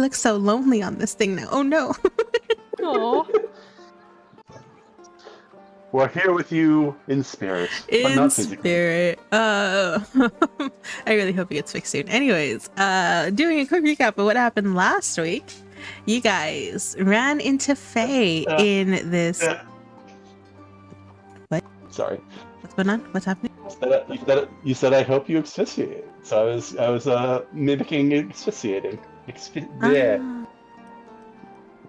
look so lonely on this thing now. Oh no. Oh, We're here with you in spirit, but In not physically. spirit. I really hope it gets fixed soon. Anyways, doing a quick recap of what happened last week. You guys ran into Faye in this. What? Sorry. What's going on? What's happening? You said I hope you asphyxiate. So I was mimicking asphyxiating. Yeah. Ah,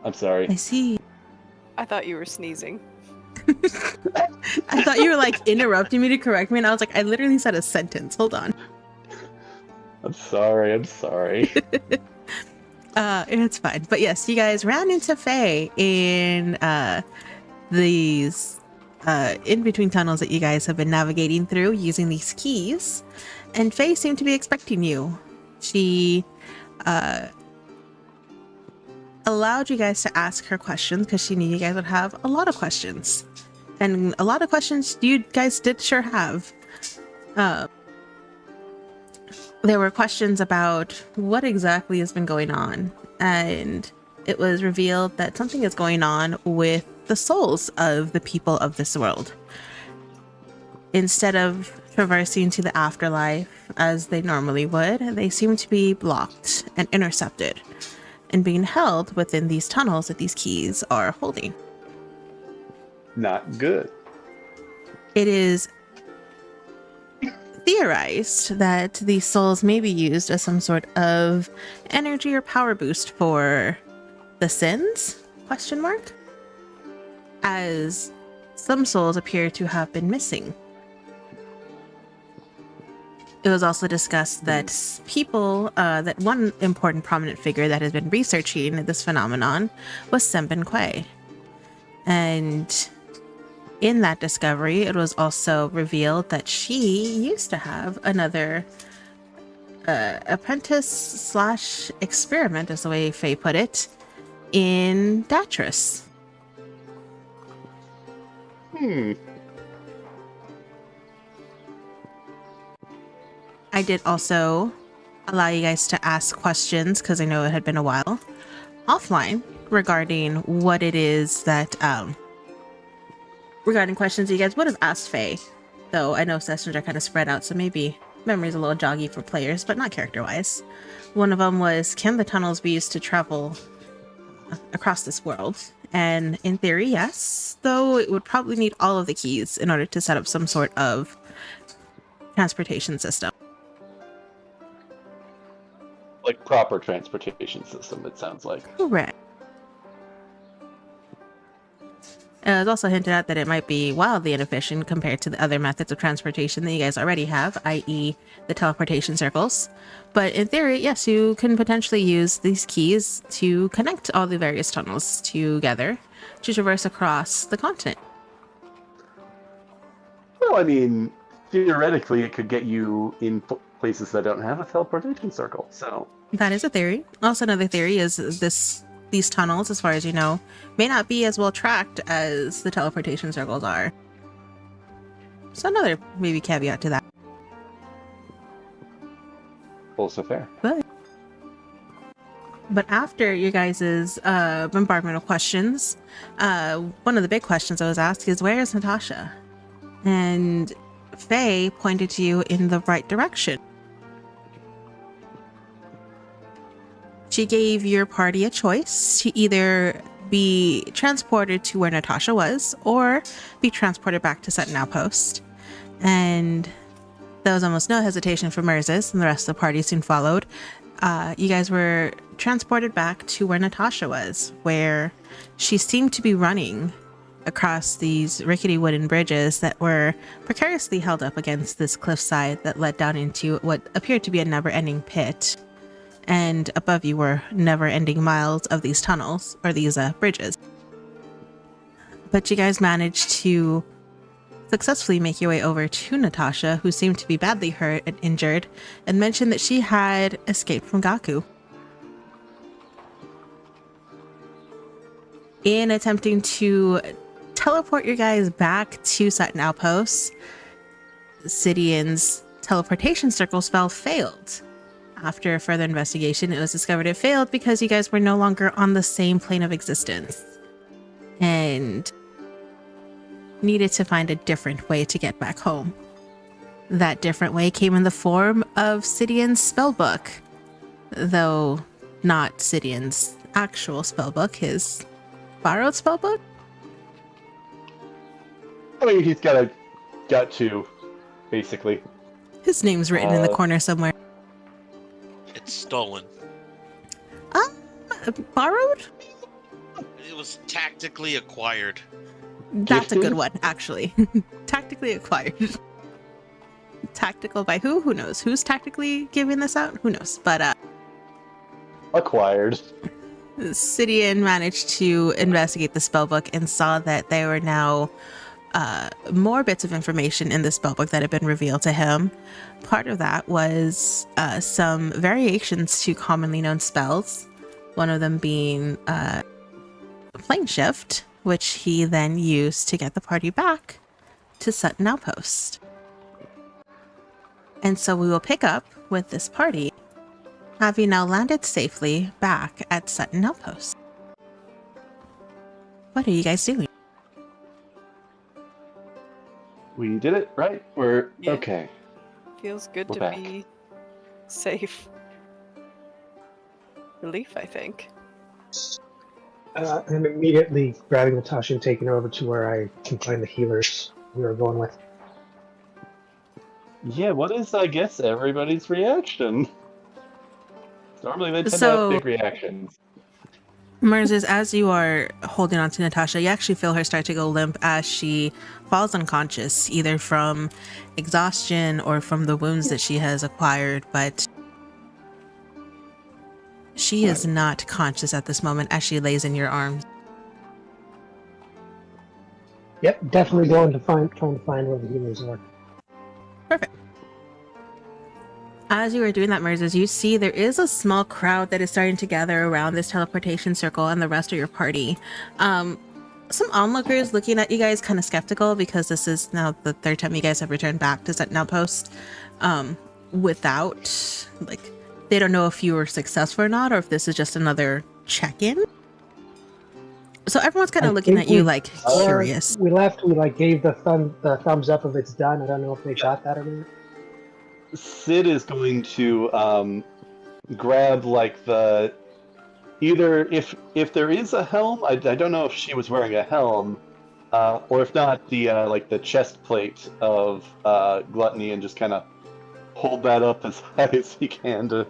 I'm sorry. I see. I thought you were sneezing. I thought you were like interrupting me to correct me, and I was like, I literally said a sentence. Hold on. I'm sorry. It's fine. But yes, you guys ran into Faye in these in-between tunnels that you guys have been navigating through using these keys, and Faye seemed to be expecting you. She allowed you guys to ask her questions because she knew you guys would have a lot of questions. And a lot of questions you guys did sure have. There were questions about what exactly has been going on, and it was revealed that something is going on with the souls of the people of this world. Instead of traversing to the afterlife as they normally would, they seem to be blocked and intercepted and being held within these tunnels that these keys are holding. Not good. It is theorized that these souls may be used as some sort of energy or power boost for the sins? Question mark? As some souls appear to have been missing. It was also discussed that people, that one important prominent figure that has been researching this phenomenon was Sembin Quay. And in that discovery, it was also revealed that she used to have another apprentice slash experiment, as the way Faye put it, in Datris. I did also allow you guys to ask questions, because I know it had been a while, offline, regarding what it is that, regarding questions you guys would have asked Faye. Though I know sessions are kind of spread out, so maybe memory's a little joggy for players, but not character-wise. One of them was, can the tunnels be used to travel across this world? And in theory, yes, though it would probably need all of the keys in order to set up some sort of transportation system. Like proper transportation system, it sounds like. Correct. It was also hinted at that it might be wildly inefficient compared to the other methods of transportation that you guys already have, i.e. the teleportation circles. But in theory, yes, you can potentially use these keys to connect all the various tunnels together to traverse across the continent. Well, I mean, theoretically, it could get you in places that don't have a teleportation circle, so... That is a theory. Also, another theory is these tunnels, as far as you know, may not be as well tracked as the teleportation circles are. So another maybe caveat to that. Also fair. But after you guys' bombardment of questions, one of the big questions I was asked is, where is Natasha? And Faye pointed to you in the right direction. She gave your party a choice to either be transported to where Natasha was or be transported back to Sutton Outpost. And there was almost no hesitation for Merzis, and the rest of the party soon followed. You guys were transported back to where Natasha was, where she seemed to be running across these rickety wooden bridges that were precariously held up against this cliffside that led down into what appeared to be a never-ending pit. And above you were never-ending miles of these tunnels, or these bridges. But you guys managed to successfully make your way over to Natasha, who seemed to be badly hurt and injured, and mentioned that she had escaped from Gaku. In attempting to teleport your guys back to Sutton Outpost, Sidian's teleportation circle spell failed. After further investigation, it was discovered it failed because you guys were no longer on the same plane of existence and needed to find a different way to get back home. That different way came in the form of Sidian's spellbook, though not Sidian's actual spellbook, his borrowed spellbook. I mean, he's got two, basically. His name's written in the corner somewhere. It's stolen. Borrowed? It was tactically acquired. That's a Gifted? good one, actually. Tactically acquired. Tactical by who? Who knows? Who's tactically giving this out? Who knows? But Acquired. Sidian managed to investigate the spellbook and saw that there were now more bits of information in the spellbook that had been revealed to him. Part of that was some variations to commonly known spells, one of them being Plane Shift, which he then used to get the party back to Sutton Outpost. And so we will pick up with this party, having now landed safely back at Sutton Outpost. What are you guys doing? We did it, right? We're Yeah. okay. Feels good We're to back. be safe. Relief, I think. I'm immediately grabbing Natasha and taking her over to where I can find the healers we were going with. Yeah, what is, I guess, everybody's reaction? Normally they tend to So- have big reactions. Merzes, as you are holding on to Natasha, you actually feel her start to go limp as she falls unconscious, either from exhaustion or from the wounds that she has acquired, but she is not conscious at this moment as she lays in your arms. Yep, definitely trying to find where the healers are. Perfect. As you are doing that, Merzes, you see there is a small crowd that is starting to gather around this teleportation circle and the rest of your party. Some onlookers looking at you guys kind of skeptical because this is now the third time you guys have returned back to Sutton Outpost without, like, they don't know if you were successful or not, or if this is just another check-in. So everyone's kind of I looking think at you we- like curious. We left, we gave the thumbs up if it's done. I don't know if they got that or not. Sid is going to grab like the either if there is a helm. I don't know if she was wearing a helm, or if not the like the chest plate of Gluttony, and just kind of hold that up as high as he can to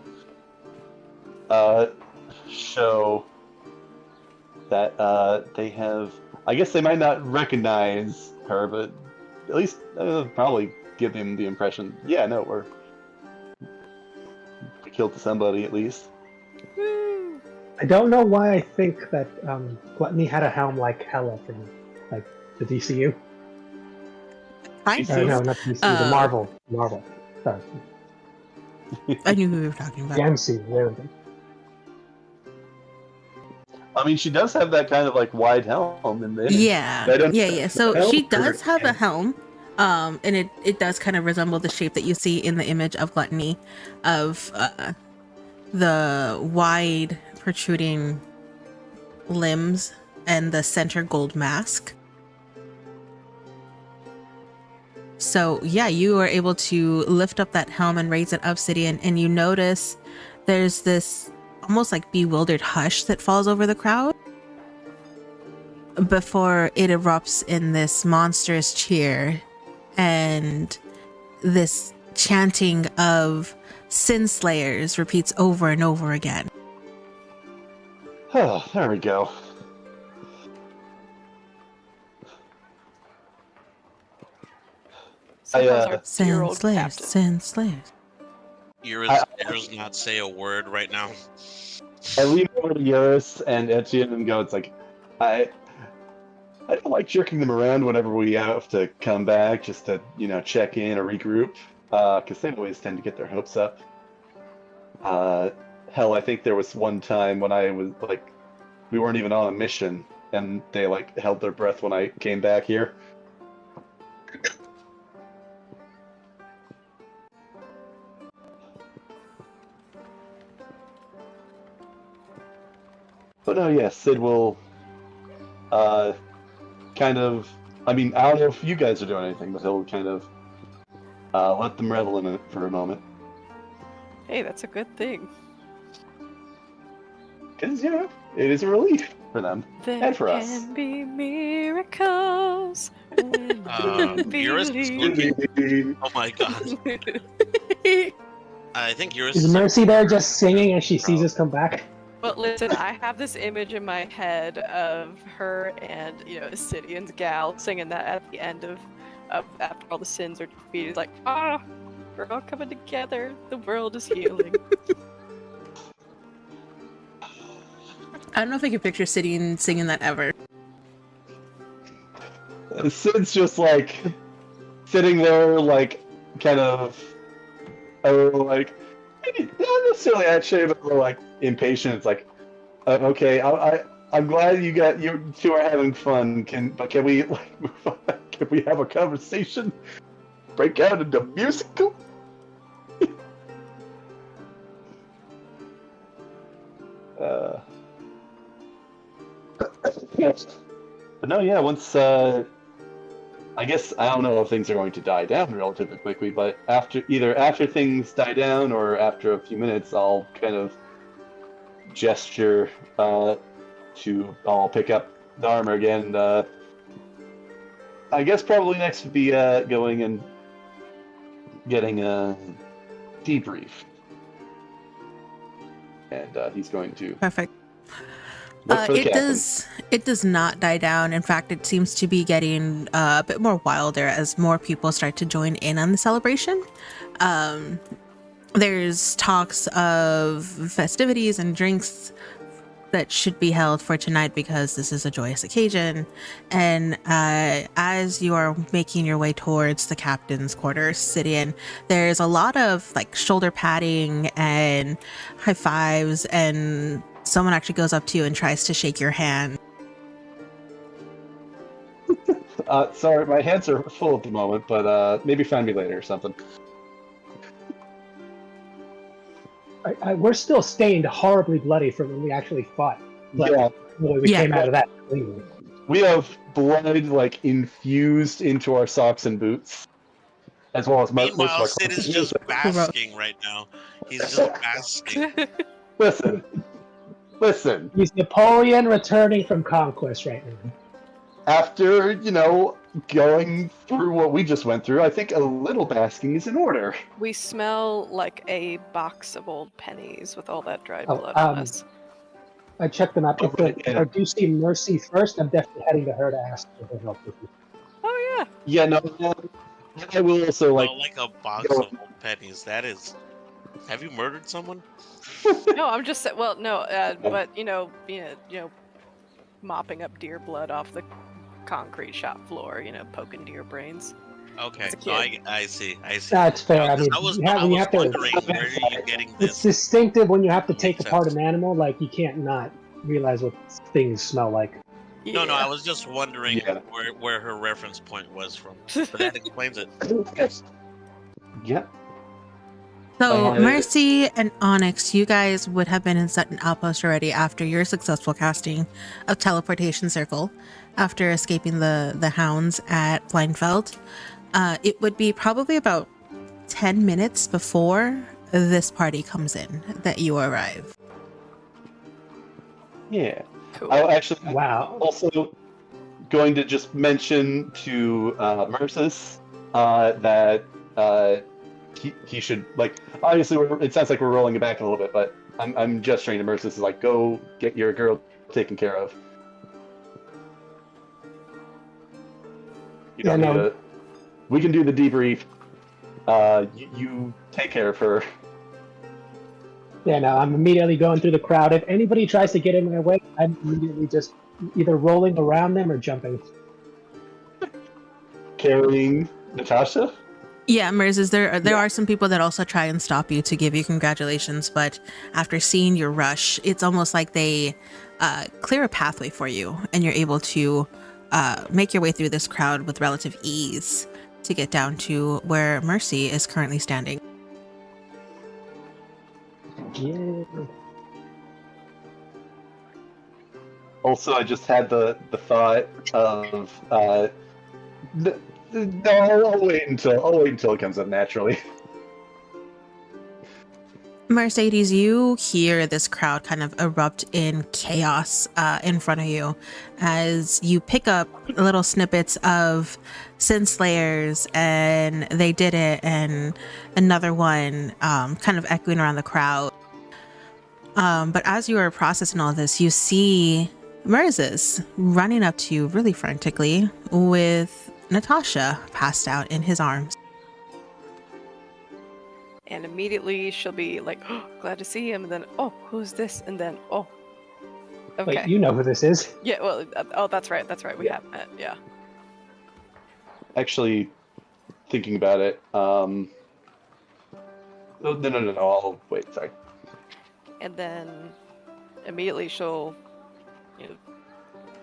show that they have. I guess they might not recognize her, but at least probably give him the impression, yeah, no, we killed somebody at least. I don't know why I think that Gluttony had a helm like Hela from like the DCU. Kind No, of. not the DCU, the Marvel. Sorry, I knew who we were talking about. the MCU. There we go. I mean, she does have that kind of like wide helm in there. I Yeah. don't- So helm she or- does have a helm. And it does kind of resemble the shape that you see in the image of Gluttony, of the wide protruding limbs and the center gold mask. So yeah, you are able to lift up that helm and raise it up, Sidian, and you notice there's this almost like bewildered hush that falls over the crowd before it erupts in this monstrous cheer and this chanting of sin slayers repeats over and over again. Oh, there we go. Sometimes Sin our year-old slayers, captain. sin slayers. Eurus not say a word right now. I lean over to Eurus and Etienne and go, it's like, I don't like jerking them around whenever we have to come back just to, check in or regroup, because they always tend to get their hopes up. Hell, I think there was one time when I was, like, we weren't even on a mission, and they, like, held their breath when I came back here. no, yes, Sid will kind of. I mean, I don't know if you guys are doing anything, but he'll kind of let them revel in it for a moment. Hey, that's a good thing. Because, you know, it is a relief for them There and for us. can be miracles when we Eurus is believe. looking. Oh my god. I think Eurus Is is. Mercy there just singing as she sees us come back? But listen, I have this image in my head of her and, you know, Sidian's gal singing that at the end of after all the sins are defeated. Like, we're all coming together. The world is healing. I don't know if I can picture Sidian singing that ever. Sid's just like sitting there, like kind of, like maybe not necessarily actually, but more like impatient. It's like, okay, I'm glad you two are having fun. Can we like move on? Can we have a conversation? Break out into musical? But no, yeah, once, I guess, I don't know if things are going to die down relatively quickly, but either after things die down or after a few minutes, I'll kind of gesture, I'll pick up the armor again. I guess probably next would be, going and getting a debrief. And, he's going to... Perfect. look for the captain. It does not die down. In fact, it seems to be getting a bit more wilder as more people start to join in on the celebration. There's talks of festivities and drinks that should be held for tonight because this is a joyous occasion. And as you are making your way towards the captain's quarters, Sidian, there's a lot of like shoulder patting and high fives, and someone actually goes up to you and tries to shake your hand. Sorry, my hands are full at the moment, but maybe find me later or something. We're still stained horribly bloody from when we actually fought. But Yeah. we came out of that cleanly. We have blood like infused into our socks and boots, as well as most of Meanwhile, our Sid is clothes. just basking right now. He's just basking. Listen. He's Napoleon returning from conquest right now. After, you know, going through what we just went through, I think a little basking is in order. We smell like a box of old pennies with all that dried Oh, blood on us. I checked them out. If I do see Mercy first, I'm definitely heading to her to ask for her help with you. Oh yeah. Yeah, no, I will also like. Like a box of old pennies. That is. Have you murdered someone? No, I'm just but you know, mopping up deer blood off the concrete shop floor, you know, poking deer brains. Okay, As a no, kid. I see. That's fair. No, I 'cause mean, I was when you have to, wondering where are you getting it's this? distinctive when you have to take Makes apart sense. an animal. Like you can't not realize what things smell like. No, Yeah. I was just wondering Yeah. where her reference point was from. But that explains it. Yeah. So Uh, Mercy and Onyx, you guys would have been in Sutton Outpost already after your successful casting of Teleportation Circle, after escaping the hounds at Blindfeld. It would be probably about 10 minutes before this party comes in that you arrive. Yeah. Cool. I actually Wow. also going to just mention to Mercis that he should, like, obviously it sounds like we're rolling it back a little bit, but I'm gesturing to Mercis like, go get your girl taken care of. You don't Yeah, need no. to, we can do the debrief. You take care of her. Yeah, no, I'm immediately going through the crowd. If anybody tries to get in my way, I'm immediately just either rolling around them or jumping. Carrying Natasha? Yeah, Merz, there are some people that also try and stop you to give you congratulations, but after seeing your rush, it's almost like they clear a pathway for you, and you're able to make your way through this crowd with relative ease to get down to where Mercy is currently standing. Yeah. Also, I just had the thought of no, I'll wait until it comes up naturally. Mercedes, you hear this crowd kind of erupt in chaos in front of you as you pick up little snippets of Sin Slayers and They Did It and another one kind of echoing around the crowd. But as you are processing all this, you see Merzis running up to you really frantically with Natasha passed out in his arms. And immediately she'll be like, oh, glad to see him, and then, oh, who's this? And then, oh, okay. Wait, you know who this is? Yeah, well, oh, that's right, we have met, yeah. Actually, thinking about it, no, I'll wait, sorry. And then immediately she'll,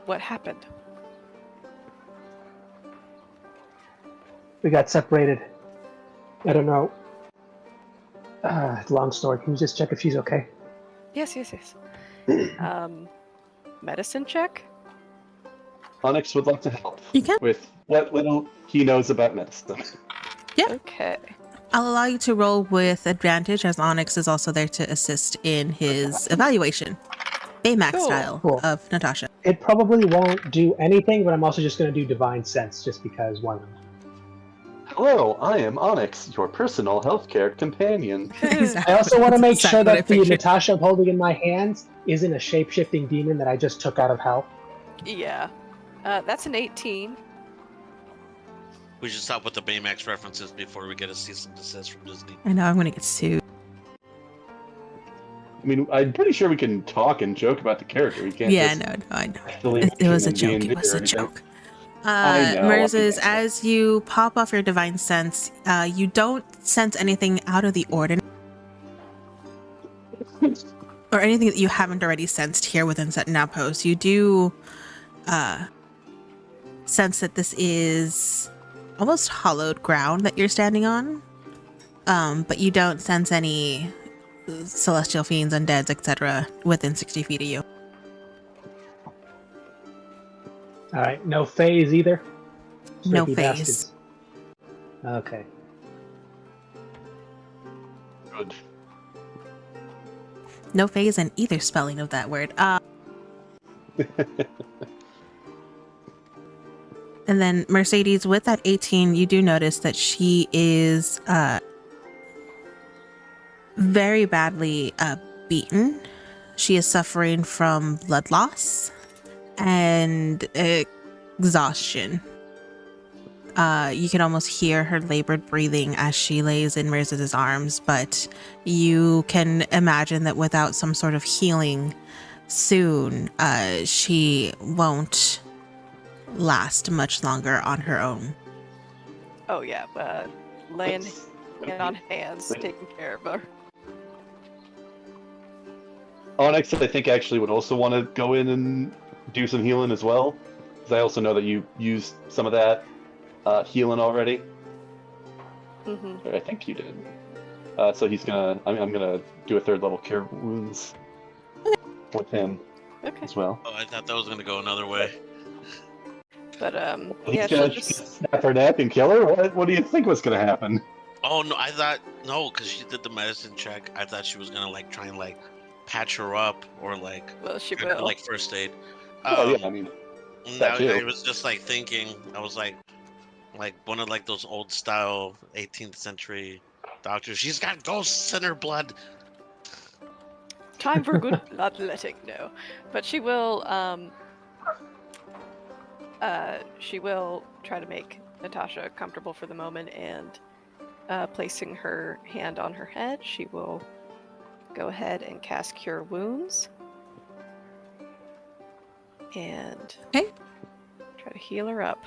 what happened? We got separated. I don't know. Long story. Can you just check if she's okay? Yes. Medicine check? Onyx would like to help You can. with what little he knows about medicine. Yeah. Okay. I'll allow you to roll with advantage as Onyx is also there to assist in his evaluation. Baymax Cool. style Cool. of Natasha. It probably won't do anything, but I'm also just going to do Divine Sense, just because why not? Hello, I am Onyx, your personal healthcare companion. I also want to make Exactly sure what I that the pictured. Natasha I'm holding in my hands isn't a shape-shifting demon that I just took out of hell. Yeah. That's an 18. We should stop with the Baymax references before we get a cease and desist from Disney. I know I'm going to get sued. I mean, I'm pretty sure we can talk and joke about the character. We can't Yeah, just I know. delete It was a him in joke. D&D It was or a anything. joke. I know, Merzis, I know. as you pop off your divine sense, you don't sense anything out of the ordinary or anything that you haven't already sensed here within Set Outpost. You do sense that this is almost hollowed ground that you're standing on, but you don't sense any celestial fiends, undeads, etc. within 60 feet of you. All right, no phase either? No Sneaky phase. bastards. Okay. Good. No phase in either spelling of that word. And then Mercedes, with that 18, you do notice that she is very badly beaten. She is suffering from blood loss and exhaustion. You can almost hear her labored breathing as she lays in Merzis' arms, but you can imagine that without some sort of healing soon, she won't last much longer on her own. Oh, yeah. Laying on hands, taking care of her. Onyx, I think, actually would also want to go in and do some healing as well, because I also know that you used some of that healing already. Mm-hmm. Or I think you did. So he's gonna. I'm gonna do a third level cure wounds with him Okay. as well. Oh, I thought that was gonna go another way. But, He's yeah, gonna she'll just... snap her neck and kill her. What do you think was gonna happen? Oh no, I thought no, because she did the medicine check. I thought she was gonna like try and like patch her up or like Well, she give her, will. like first aid. Oh yeah, I mean, No, that too. I was just like thinking. I was like one of like those old style 18th century doctors. She's got ghosts in her blood. Time for good bloodletting, no. But she will try to make Natasha comfortable for the moment, and placing her hand on her head, she will go ahead and cast Cure Wounds. And Okay. try to heal her up.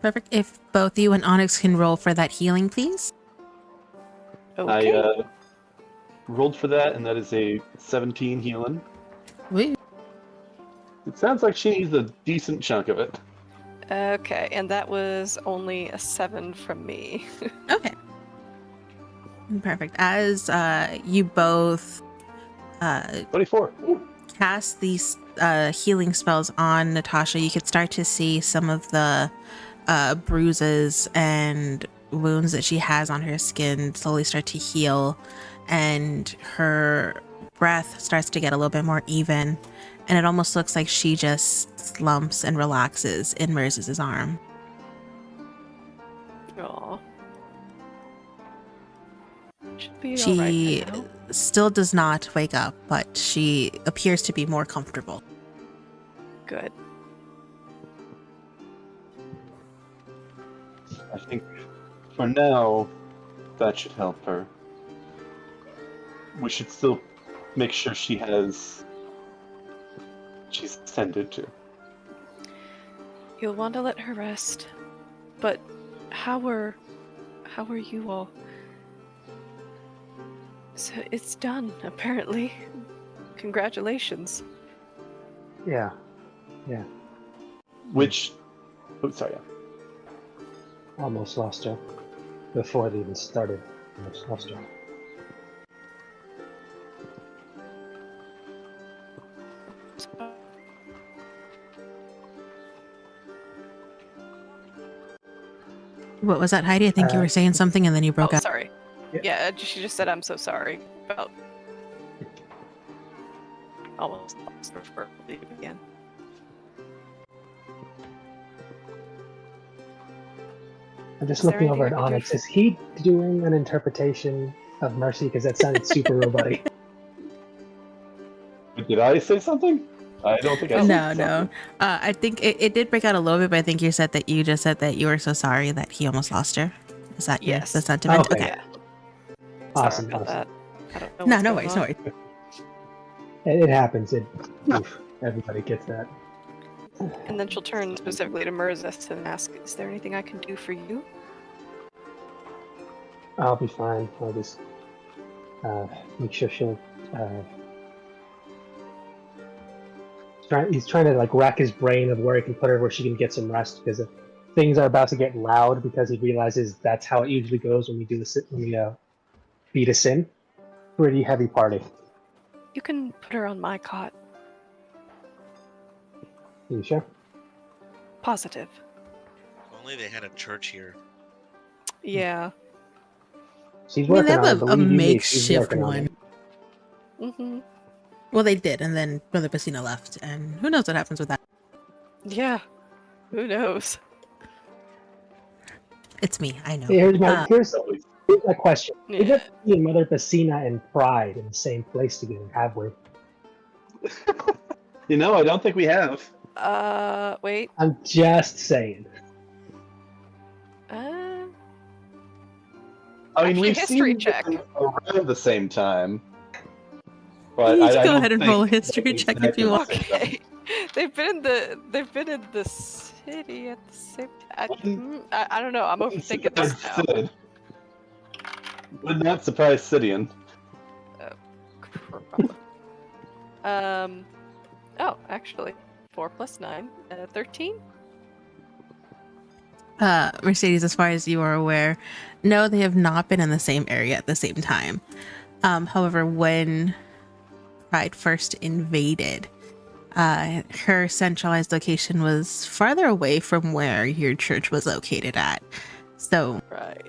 Perfect. If both you and Onyx can roll for that healing, please. Okay. I rolled for that, and that is a 17 healing. Woo. It sounds like she needs a decent chunk of it. Okay, and that was only a 7 from me. Okay. Perfect. As you both 24. Ooh. cast these healing spells on Natasha, you could start to see some of the bruises and wounds that she has on her skin slowly start to heal, and her breath starts to get a little bit more even, and it almost looks like she just slumps and relaxes in Merz's arm. Aw. Should be She alright now. still does not wake up, but she appears to be more comfortable. Good. I think for now, that should help her. We should still make sure she's tended to. You'll want to let her rest. But how are you all? So it's done, apparently. Congratulations. Yeah. Which, oh, sorry. Almost lost her. Before it even started. Almost lost her. What was that, Heidi? I think you were saying something and then you broke Oh, out. sorry. Yeah. Yeah, she just said I'm so sorry about almost lost her for leave again. I'm just Is there looking over at anything I can do Onyx. for- Is he doing an interpretation of Mercy? Because that sounded super robotic. Did I say something? I don't think I said No, something. no. I think it did break out a little bit, but I think you just said that you were so sorry that he almost lost her. Is that Yes. the sentiment? Okay. Yeah. Awesome, Sorry about awesome. that. I don't know No, what's no going worries, no on. worries. It happens. Oof, everybody gets that. And then she'll turn specifically to Merzeth and ask, "Is there anything I can do for you?" I'll be fine. I'll just make sure she'll. He's trying to like rack his brain of where he can put her, where she can get some rest, because things are about to get loud. Because he realizes that's how it usually goes when we beat a sin. Pretty heavy party. You can put her on my cot. Are you sure? Positive. If only they had a church here. Yeah. She's I mean, they working on it. have a Believe you me, she's makeshift working on one. it. Mm-hmm. Well, they did, and then Brother Pacino left, and who knows what happens with that. Yeah. Who knows? It's me, I know. Here's my question. Yeah. We've never seen Mother Pacina and Pride in the same place together, have we? You know, I don't think we have. Wait. I'm just saying. I mean, Actually, we've history seen check. them around the same time. But You I can go don't ahead and think roll a history they're check if you want. Okay. They've been in the city at the same time. I don't know. I'm overthinking this now. Sid. Would not surprise Sidian. Oh, actually, 4 + 9, 13. Mercedes, as far as you are aware, no, they have not been in the same area at the same time. However, when Pride first invaded, her centralized location was farther away from where your church was located at. So Right.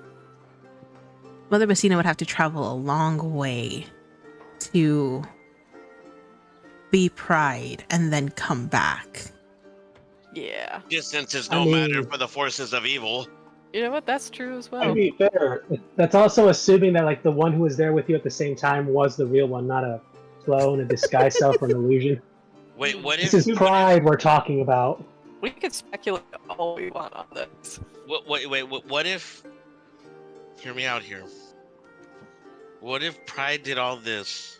Mother Bassina would have to travel a long way to be Pride and then come back. Yeah. Distance is I no matter mean- for the forces of evil. You know what? That's true as To well. be fair, That's also assuming that like the one who was there with you at the same time was the real one, not a clone, a disguised self, or an illusion. Wait, what This if? is Pride we're talking about. We could speculate all we want on this. What if? Hear me out here. What if Pride did all this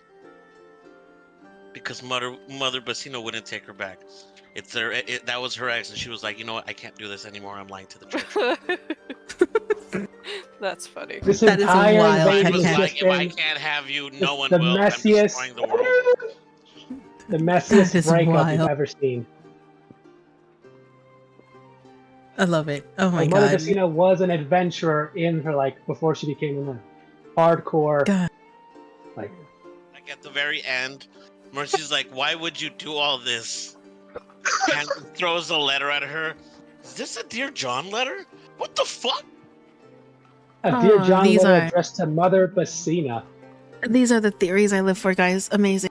because Mother Bassino wouldn't take her back? That was her ex, and she was like, you know what? I can't do this anymore. I'm lying to the church. That's funny. This That is a entire wild Pride invasion was has headcanon. like, just if I been can't have you, no one the will. I'm messiest- destroying the world. the That messiest is breakup you've wild. ever seen. I love it. Oh my Like, Mother god. Cassina was an adventurer in her before she became a hardcore. God. Like Like at the very end, Mercy's like, why would you do all this? And throws a letter at her. Is this a Dear John letter? What the fuck? A Dear John these letter are- addressed to Mother Basina. These are the theories I live for, guys. Amazing.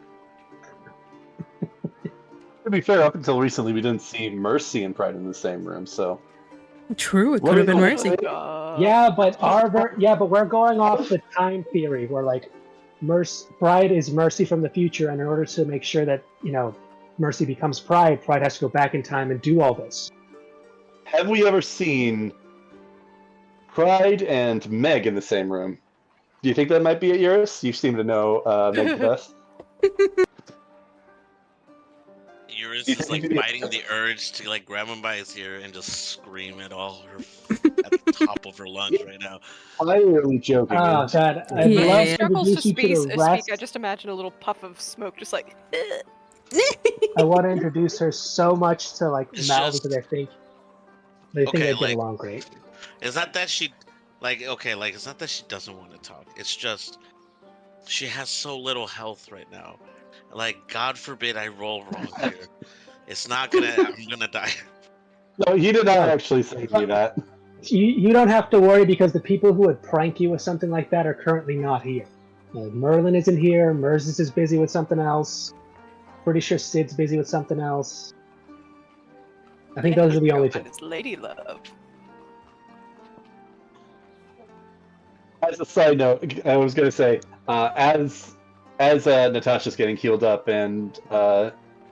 To be fair, up until recently, we didn't see Mercy and Pride in the same room, so. True, it What could have is- been Mercy. Yeah, but we're going off the time theory. Where like, Pride is Mercy from the future, and in order to make sure that Mercy becomes Pride, Pride has to go back in time and do all this. Have we ever seen Pride and Meg in the same room? Do you think that might be it, Eurus? You seem to know Meg the best. Eurus You is think like maybe- fighting the urge to like grab him by his ear and just scream at all her at the top of her lungs right now. I'm really joking. Oh God, I'd Yeah. love He to struggles to introduce you speak, to the rest. I just imagine a little puff of smoke just like I want to introduce her so much to like It's Mal just- because I think they Okay, get like- along great. It's not that she it's not that she doesn't want to talk. It's just she has so little health right now. Like, God forbid I roll wrong here. It's not gonna I'm gonna die. No, he did not actually say to me that. You don't have to worry because the people who would prank you with something like that are currently not here. Merlin isn't here. Merzus is busy with something else. Pretty sure Sid's busy with something else. I think those are the only two. It's lady love. As a side note, I was going to say, as Natasha's getting healed up and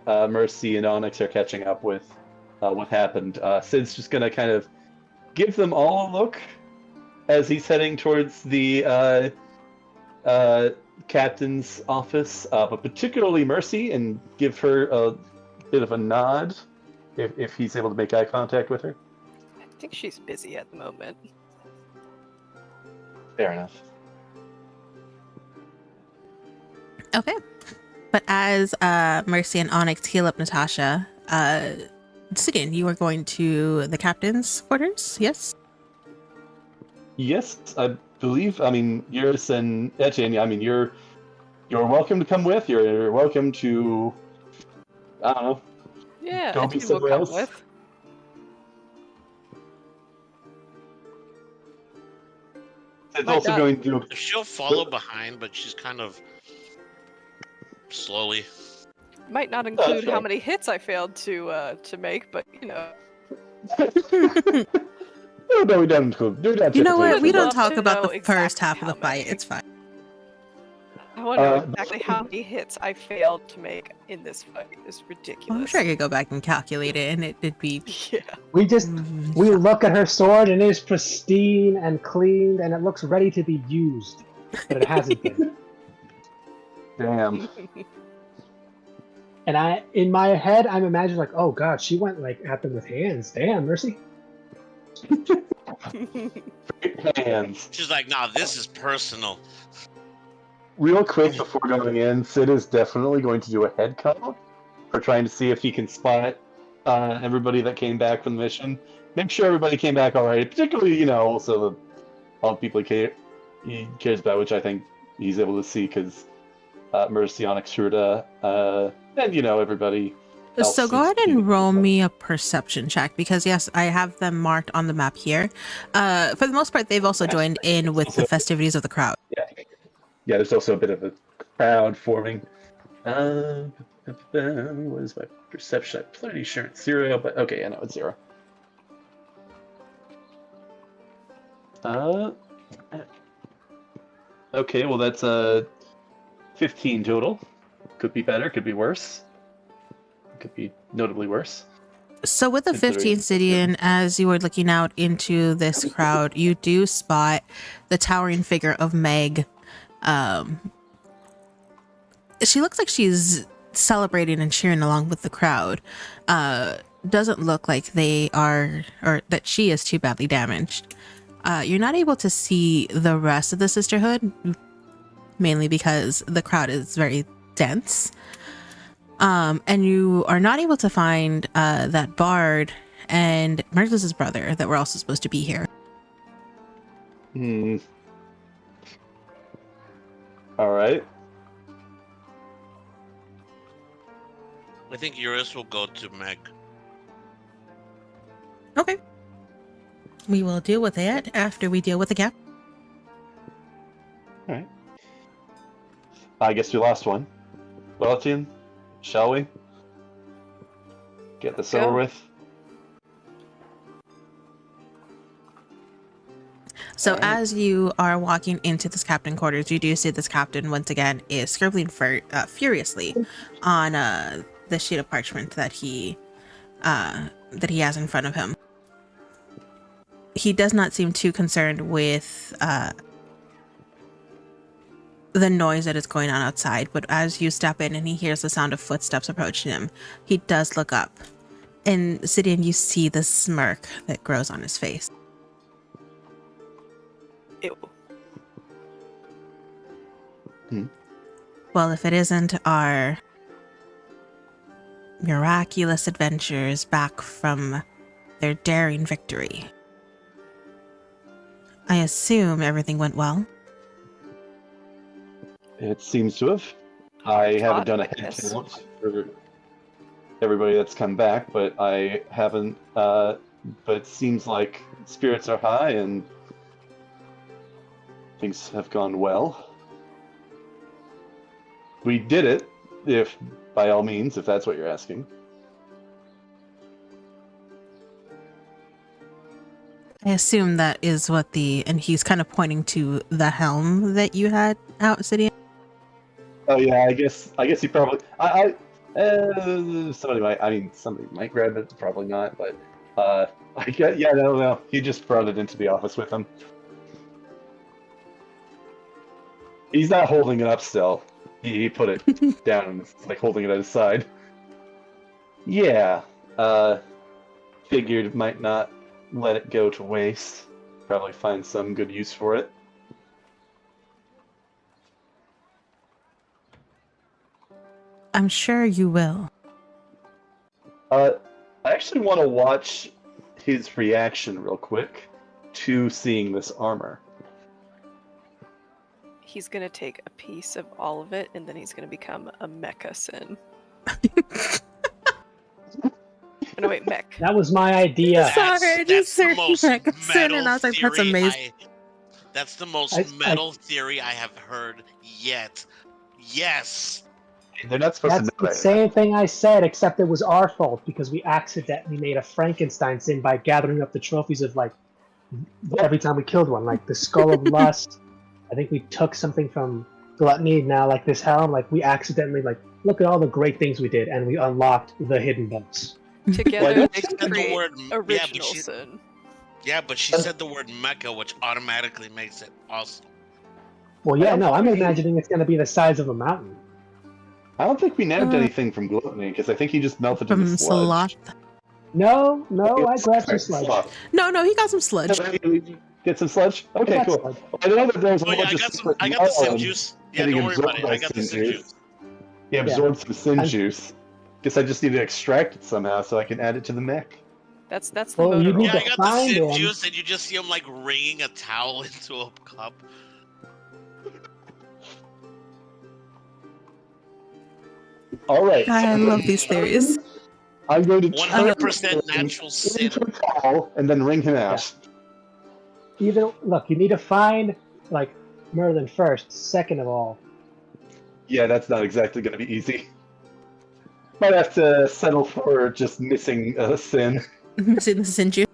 Mercy and Onyx are catching up with what happened, Sid's just going to kind of give them all a look as he's heading towards the captain's office, but particularly Mercy, and give her a bit of a nod if he's able to make eye contact with her. I think she's busy at the moment. Fair enough. Okay. But as Mercy and Onyx heal up Natasha, Sidian, you are going to the captain's quarters, yes? Yes, I believe. I mean, Eurus and Etienne. I mean, you're welcome to come with. You're welcome to. I don't know. Yeah, Go be Etienne will somewhere come else. with. It's Might also not. going to. She'll follow behind, but she's kind of slowly. Might not include how fine. many hits I failed to make, but No, we don't. You know what? would We don't love talk to about know the first exactly half of the how fight. many. It's fine. I wonder Uh, exactly how many hits I failed to make in this fight. It's ridiculous. Well, I'm sure I could go back and calculate it, and it'd be. Yeah. We look at her sword and it is pristine and cleaned and it looks ready to be used, but it hasn't been. Damn. And in my head, I'm imagining like, oh God, she went like at them with hands. Damn, Mercy. Hands. She's like, nah, this is personal. Real quick before going in, Sid is definitely going to do a head count for trying to see if he can spot everybody that came back from the mission. Make sure everybody came back all right. Particularly, also all the people he cares about, which I think he's able to see because Mercy, Onyx, Shurda, and everybody. else So go seems ahead to be and roll good. me a perception check because yes, I have them marked on the map here. For the most part, they've also joined in with the festivities of the crowd. Yeah, there's also a bit of a crowd forming. What is my perception? I'm pretty sure it's 0, but okay, I know it's 0. Okay, well that's 15 total. Could be better, could be worse. Could be notably worse. So with the Considering- 15 Sidian, as you were looking out into this crowd, you do spot the towering figure of Meg. She looks like she's celebrating and cheering along with the crowd. Doesn't look like they are, or that she is too badly damaged. You're not able to see the rest of the sisterhood, mainly because the crowd is very dense. And you are not able to find that Bard and Merciless's brother that were also supposed to be here. All right. I think Eurus will go to Meg. Okay. We will deal with that after we deal with the gap. All right. I guess we lost one. Valentine, shall we? Get this over Go. with. So Alright. as you are walking into this captain quarters, you do see this captain once again is scribbling furiously on the sheet of parchment that he has in front of him. He does not seem too concerned with the noise that is going on outside, but as you step in and he hears the sound of footsteps approaching him, he does look up. And Sidian, you see the smirk that grows on his face. Ew. Well, if it isn't our miraculous adventurers back from their daring victory, I assume everything went well. It seems to have. I haven't done a I head guess. count for everybody that's come back, but I haven't. But it seems like spirits are high and things have gone well. We did it, if by all means, if that's what you're asking. I assume that is what and he's kind of pointing to the helm that you had out, Sidian. Oh yeah, I guess you probably. Somebody might. I mean, somebody might grab it. Probably not, but I get. Yeah, no. He just brought it into the office with him. He's not holding it up still. He put it down and it's like holding it at his side. Yeah. Figured might not let it go to waste. Probably find some good use for it. I'm sure you will. I actually want to watch his reaction real quick to seeing this armor. He's gonna take a piece of all of it, and then he's gonna become a mecha sin. No, wait, mech. That was my idea. Sorry, I just the heard most Mechasin and metal I was like, that's theory amazing. That's the most I- metal theory I have heard yet. Yes. They're not supposed That's to know the that. same thing I said, except it was our fault because we accidentally made a Frankenstein sin by gathering up the trophies of like every time we killed one, like the Skull of Lust. I think we took something from Gluttony. Now, like this helm, like we accidentally like look at all the great things we did, and we unlocked the hidden boss. Together don't they you said the create word- original she- sin. Yeah, but she said the word mecha, which automatically makes it awesome. Well, I yeah, don't no, I'm think- imagining it's going to be the size of a mountain. I don't think we nabbed Uh, anything from Gluttony because I think he just melted From into sludge. Sloth. No, I grabbed some Sorry, sludge. Sloth. No, he got some sludge. Get some sludge? Okay, got cool. sludge. I know that there's a Oh whole yeah, bunch I of got the sin juice. Yeah, getting don't worry about absorbed it. by I got the sin juice. He absorbed some sin I'm- juice. Guess I just need to extract it somehow so I can add it to the mech. That's the Well, you motor. need Yeah, to I got the find sin him. juice, and you just see him like wringing a towel into a cup. All right. I love these theories. I'm going to 100% natural sin. into a towel and then wring him out. Either look, you need to find like Merlin first. Second of all, Yeah, that's not exactly going to be easy. Might have to settle for just missing a sin. See the Sinju.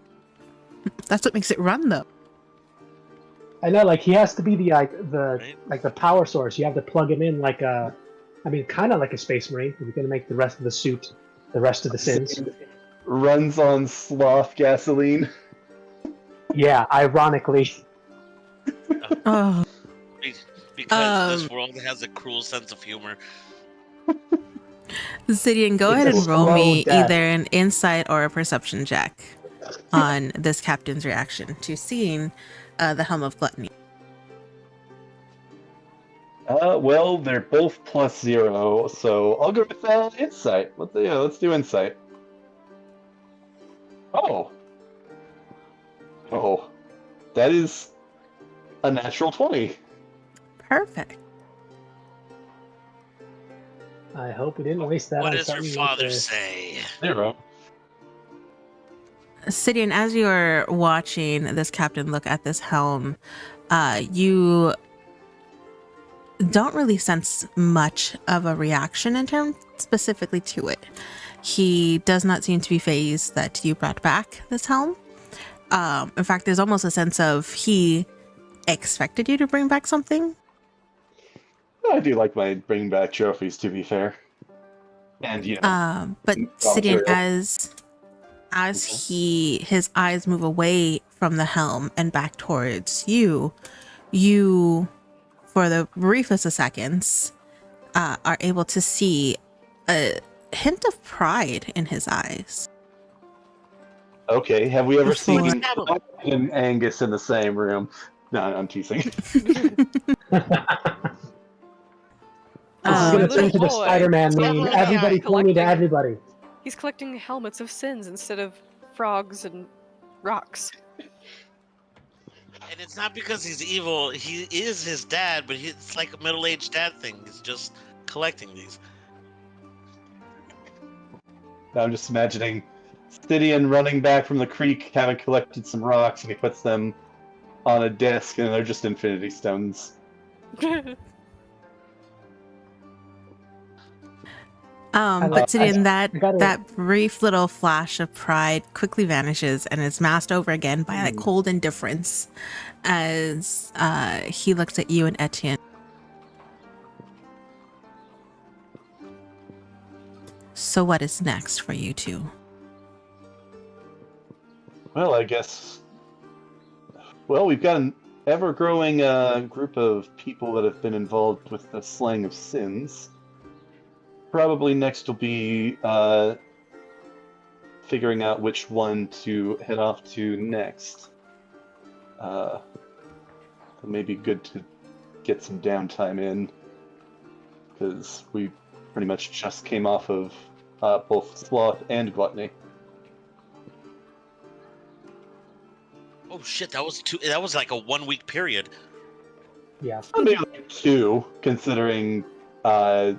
That's what makes it run, though. I know like he has to be the Right. like the power source. You have to plug him in like a, I mean, kind of like a space marine. You're gonna make the rest of the suit, the rest of the sins. Runs on sloth gasoline. Yeah, ironically. Oh, Because this world has a cruel sense of humor. Sidian, go It's ahead a and roll slow me death. either an insight or a perception check on this captain's reaction to seeing the helm of gluttony. Well, they're both +0, so I'll go with insight. Let's do insight. Oh, that is a natural 20. Perfect. I hope we didn't waste that What on does your something father like say? 0. Sidian, as you're watching this captain look at this helm, you don't really sense much of a reaction in terms specifically to it. He does not seem to be fazed that you brought back this helm. In fact, there's almost a sense of he expected you to bring back something. I do like my bring back trophies, to be fair. And, you know. But raw Sidian, material. as his eyes move away from the helm and back towards you, for the briefest of seconds, are able to see a hint of pride in his eyes. Okay, have we ever seen Before- Clyde and Angus in the same room? No, I'm teasing. This is Um, gonna little turn to the boy. Spider-Man meme. Definitely Everybody pointing to collecting- everybody. He's collecting helmets of sins instead of frogs and rocks. And it's not because he's evil. He is his dad, but it's like a middle-aged dad thing. He's just collecting these. I'm just imagining Stidian running back from the creek, having collected some rocks, and he puts them on a desk, and they're just infinity stones. But Sidian, gotta- that brief little flash of pride quickly vanishes and is masked over again by that cold indifference as he looks at you and Etienne. So what is next for you two? Well, I guess. Well, we've got an ever-growing group of people that have been involved with the slaying of sins. Probably next will be figuring out which one to head off to next. It may be good to get some downtime in, because we pretty much just came off of both sloth and gluttony. Oh shit! That was 2. That was like a 1-week period. Yeah. Maybe like 2, considering there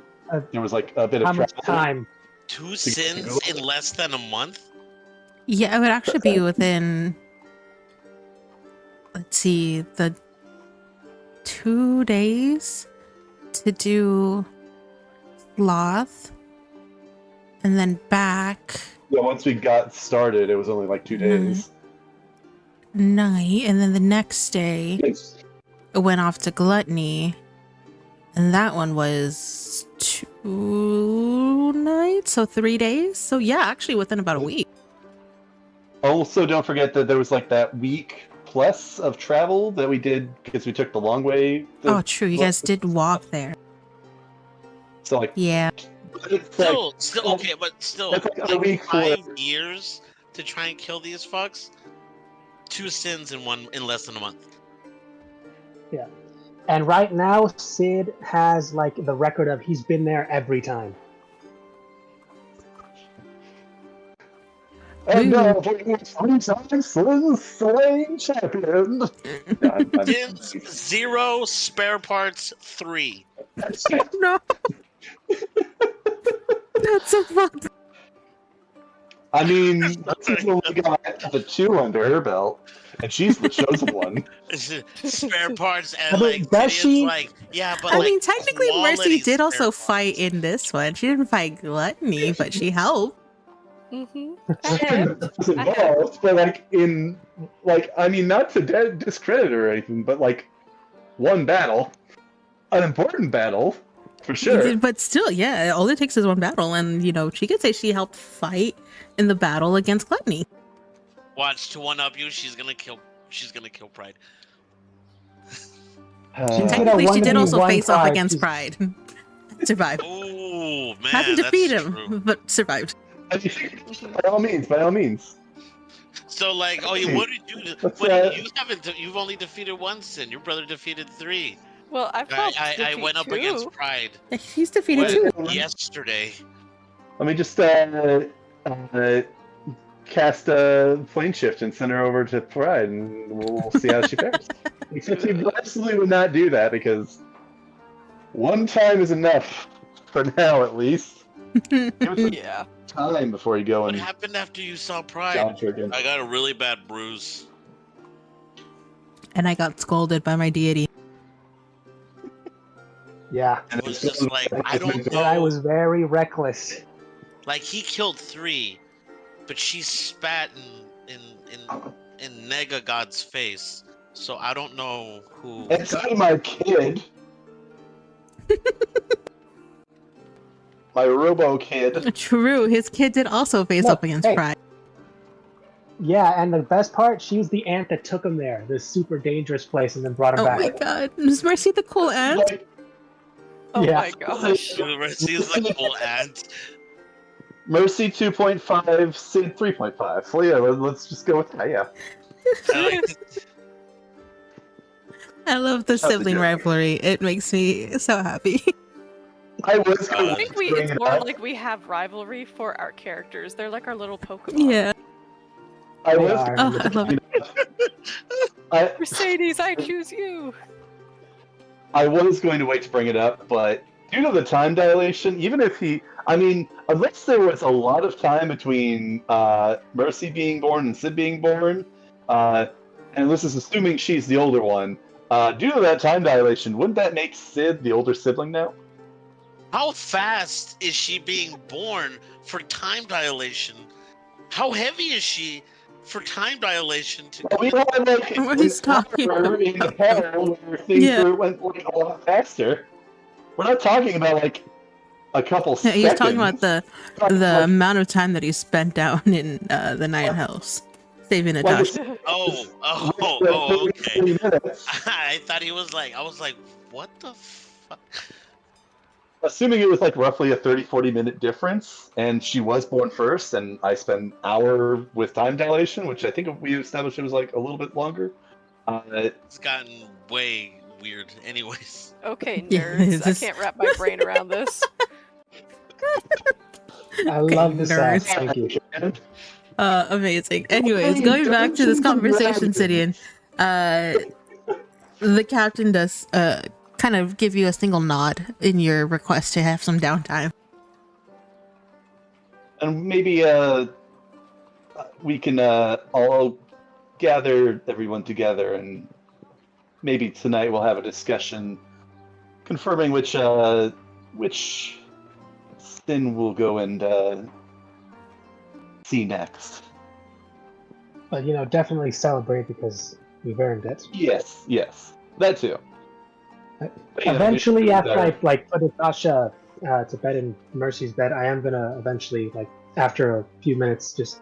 was like a bit How of much travel. time? 2 sins in less than a month. Yeah, it would actually be within, let's see, the 2 days to do sloth and then back Yeah, once we got started, it was only like 2 days. night, and then the next day it went off to gluttony, and that one was 2 nights, so 3 days. So yeah, actually within about a week. Also, don't forget that there was like that week plus of travel that we did because we took the long way. Oh, true. You guys did walk there. So like, Yeah. it's like Still okay, but still, That's like a like week 5 for- years to try and kill these fucks. 2 sins in less than a month. And right now, Sid has like the record of he's been there every time. and for your 3 times slain champion. No, I'm- Sins 0, spare parts 3. No. That's a fuck. I mean, that's when we got the 2 under her belt, and she's the chosen one. Spare parts and I mean, like does Gideon's she- like, yeah, but I like, mean, technically, Mercy quality did also spare fight parts. in this one. She didn't fight gluttony, but she helped. Mm-hmm. It's involved, but like in like I mean, not to discredit her or anything, but like one battle, an important battle for sure. But still, yeah, all it takes is one battle, and you know, she could say she helped fight in the battle against gluttony. Watch, to one up you, she's gonna kill Pride. Technically, she did also face off against Pride. Survived. Oh man, Hadn't that's defeated true. him, but survived. By all means, by all means. So like, oh, what did you? Let's, You've only defeated 1 sin. Your brother defeated 3. Well, I've helped I defeat went up 2. against Pride He's defeated too. yesterday. Let me just cast a plane shift and send her over to Pride, and we'll see how she fares. Except he absolutely would not do that because one time is enough For now, at least. Give it some Yeah. time before you go What and happened after you saw Pride? challenge her again. I got a really bad bruise. And I got scolded by my deity. Yeah. And It was it's just like, I don't And I know. was very reckless. Like, he killed 3, but she spat in Nega God's face. So I don't know who. It's not my kid. My Robo kid. True, his kid did also face No, up against hey. Pride. Yeah, and the best part, she's the aunt that took him there, this super dangerous place, and then brought him Oh back. my god. Is Mercy the cool aunt? Like, Oh Yeah. my gosh. Mercy is like full aunt. Mercy 2.5, Sid 3.5. So yeah, let's just go with that. Yeah. I like to- I love the That's a sibling joke. rivalry. It makes me so happy. I was I going I think to bring it's it more up. like we have rivalry for our characters. They're like our little Pokemon. Yeah. I They was are. Oh, I love it. I, Mercedes, I choose you. I was going to wait to bring it up, but due to the time dilation, even if unless there was a lot of time between Mercy being born and Sid being born, and this is assuming she's the older one, due to that time dilation, wouldn't that make Sid the older sibling now? How fast is she being born for time dilation? How heavy is she for time dilation to Well, we had like What he's talking an hour in hell where things Yeah. went like a lot faster. We're not talking about like a couple Yeah, seconds. he's talking about the Like, amount of time that he spent down in the Nine Hells, saving like, Natasha. Oh, okay. 30 minutes. I thought he was like, I was like, what the fuck? Assuming it was like roughly a 30-40 minute difference, and she was born first, and I spent an hour with time dilation, which I think we established it was like a little bit longer. It's gotten way weird. Anyways, Okay, Yeah, nerds. I this- can't wrap my brain around this. I love this nerds. Thank you. Amazing. Anyways, going back to this conversation, Sidian, the captain does kind of give you a single nod in your request to have some downtime. And maybe we can all gather everyone together, and maybe tonight we'll have a discussion confirming which sin we'll go and see next. But definitely celebrate because we've earned it. Yes, that too. But yeah, Eventually, we- after I put Natasha to bed in Mercy's bed, I am gonna eventually after a few minutes just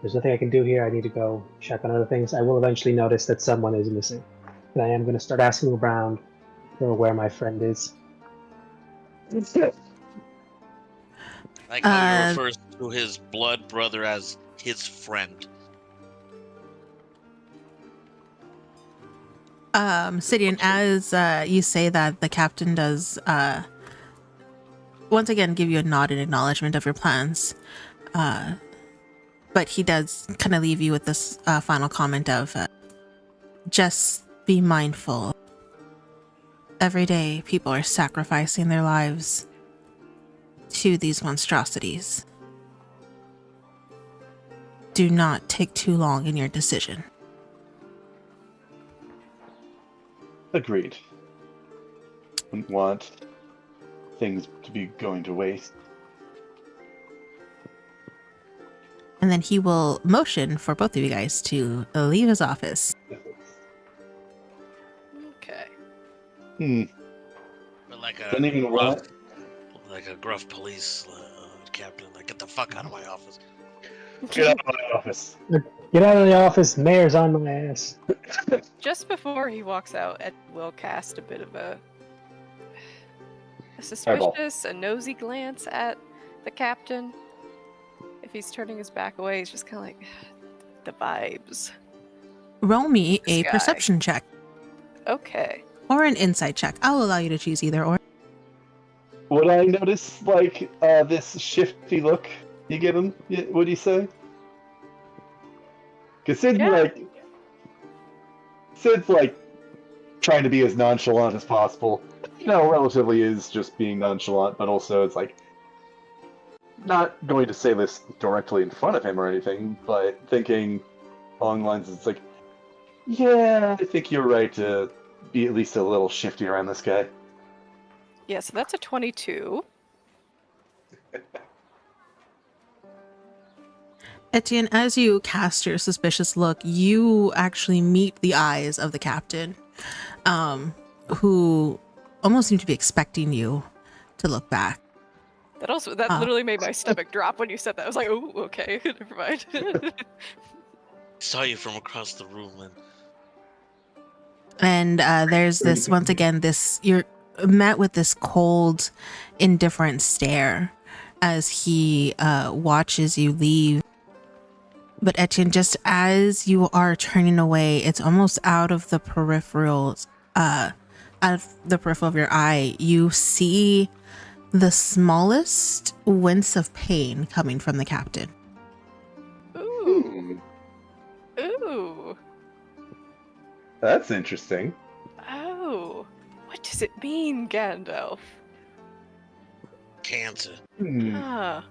there's nothing I can do here. I need to go check on other things. I will eventually notice that someone is missing, and I am gonna start asking around for where my friend is. like how he Uh, refers to his blood brother as his friend. Sidian, as you say that, the captain does once again give you a nod in acknowledgement of your plans. But he does kind of leave you with this final comment of just be mindful. Every day, people are sacrificing their lives to these monstrosities. Do not take too long in your decision. Agreed. Wouldn't want things to be going to waste. And then he will motion for both of you guys to leave his office. Okay. But like Don't even gruff, want. like a gruff police captain, like get the fuck out of my office. Get out of my office. Get out of the office, mayor's on my ass. Just before he walks out, Ed will cast a bit of a suspicious, a nosy glance at the captain. If he's turning his back away, he's just kind of like, the vibes. Roll me a This guy. perception check Okay. or an insight check. I'll allow you to choose either or. Would I notice like this shifty look you give him? What do you say? Because Sid's Yeah. like trying to be as nonchalant as possible. You know, relatively is just being nonchalant, but also it's like not going to say this directly in front of him or anything, but thinking along the lines, it's like, yeah, I think you're right to be at least a little shifty around this guy. Yeah, so that's a 22. Etienne, as you cast your suspicious look, you actually meet the eyes of the captain, who almost seem to be expecting you to look back. That literally made my stomach drop when you said that. I was like, oh, okay, never mind. Saw you from across the room, and And there's this, once again, you're met with this cold, indifferent stare as he watches you leave. But Etienne, just as you are turning away, it's almost out of the peripheral of your eye, you see the smallest wince of pain coming from the captain. Ooh. Ooh. That's interesting. Oh. What does it mean, Gandalf? cancer. Ah.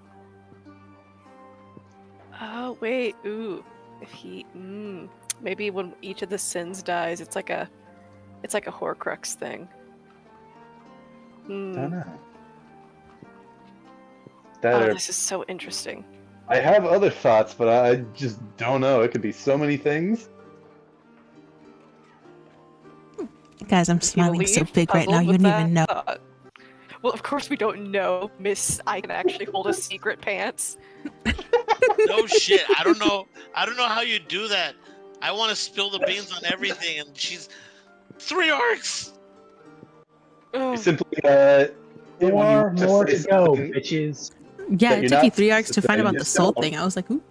Oh, wait. Ooh. If he... maybe when each of the sins dies, it's like a Horcrux thing. Don't know. This is so interesting. I have other thoughts, but I just don't know. It could be so many things. Guys, I'm smiling so big right now, you wouldn't even know. Thought. Well, of course we don't know, Miss. I can actually hold a secret pants. No shit. I don't know how you do that. I want to spill the beans on everything, and she's 3 arcs. Oh. Simply, more to go, bitches. Yeah, that it you're took you not 3 arcs to find saying about the just soul don't. thing. I was like, ooh.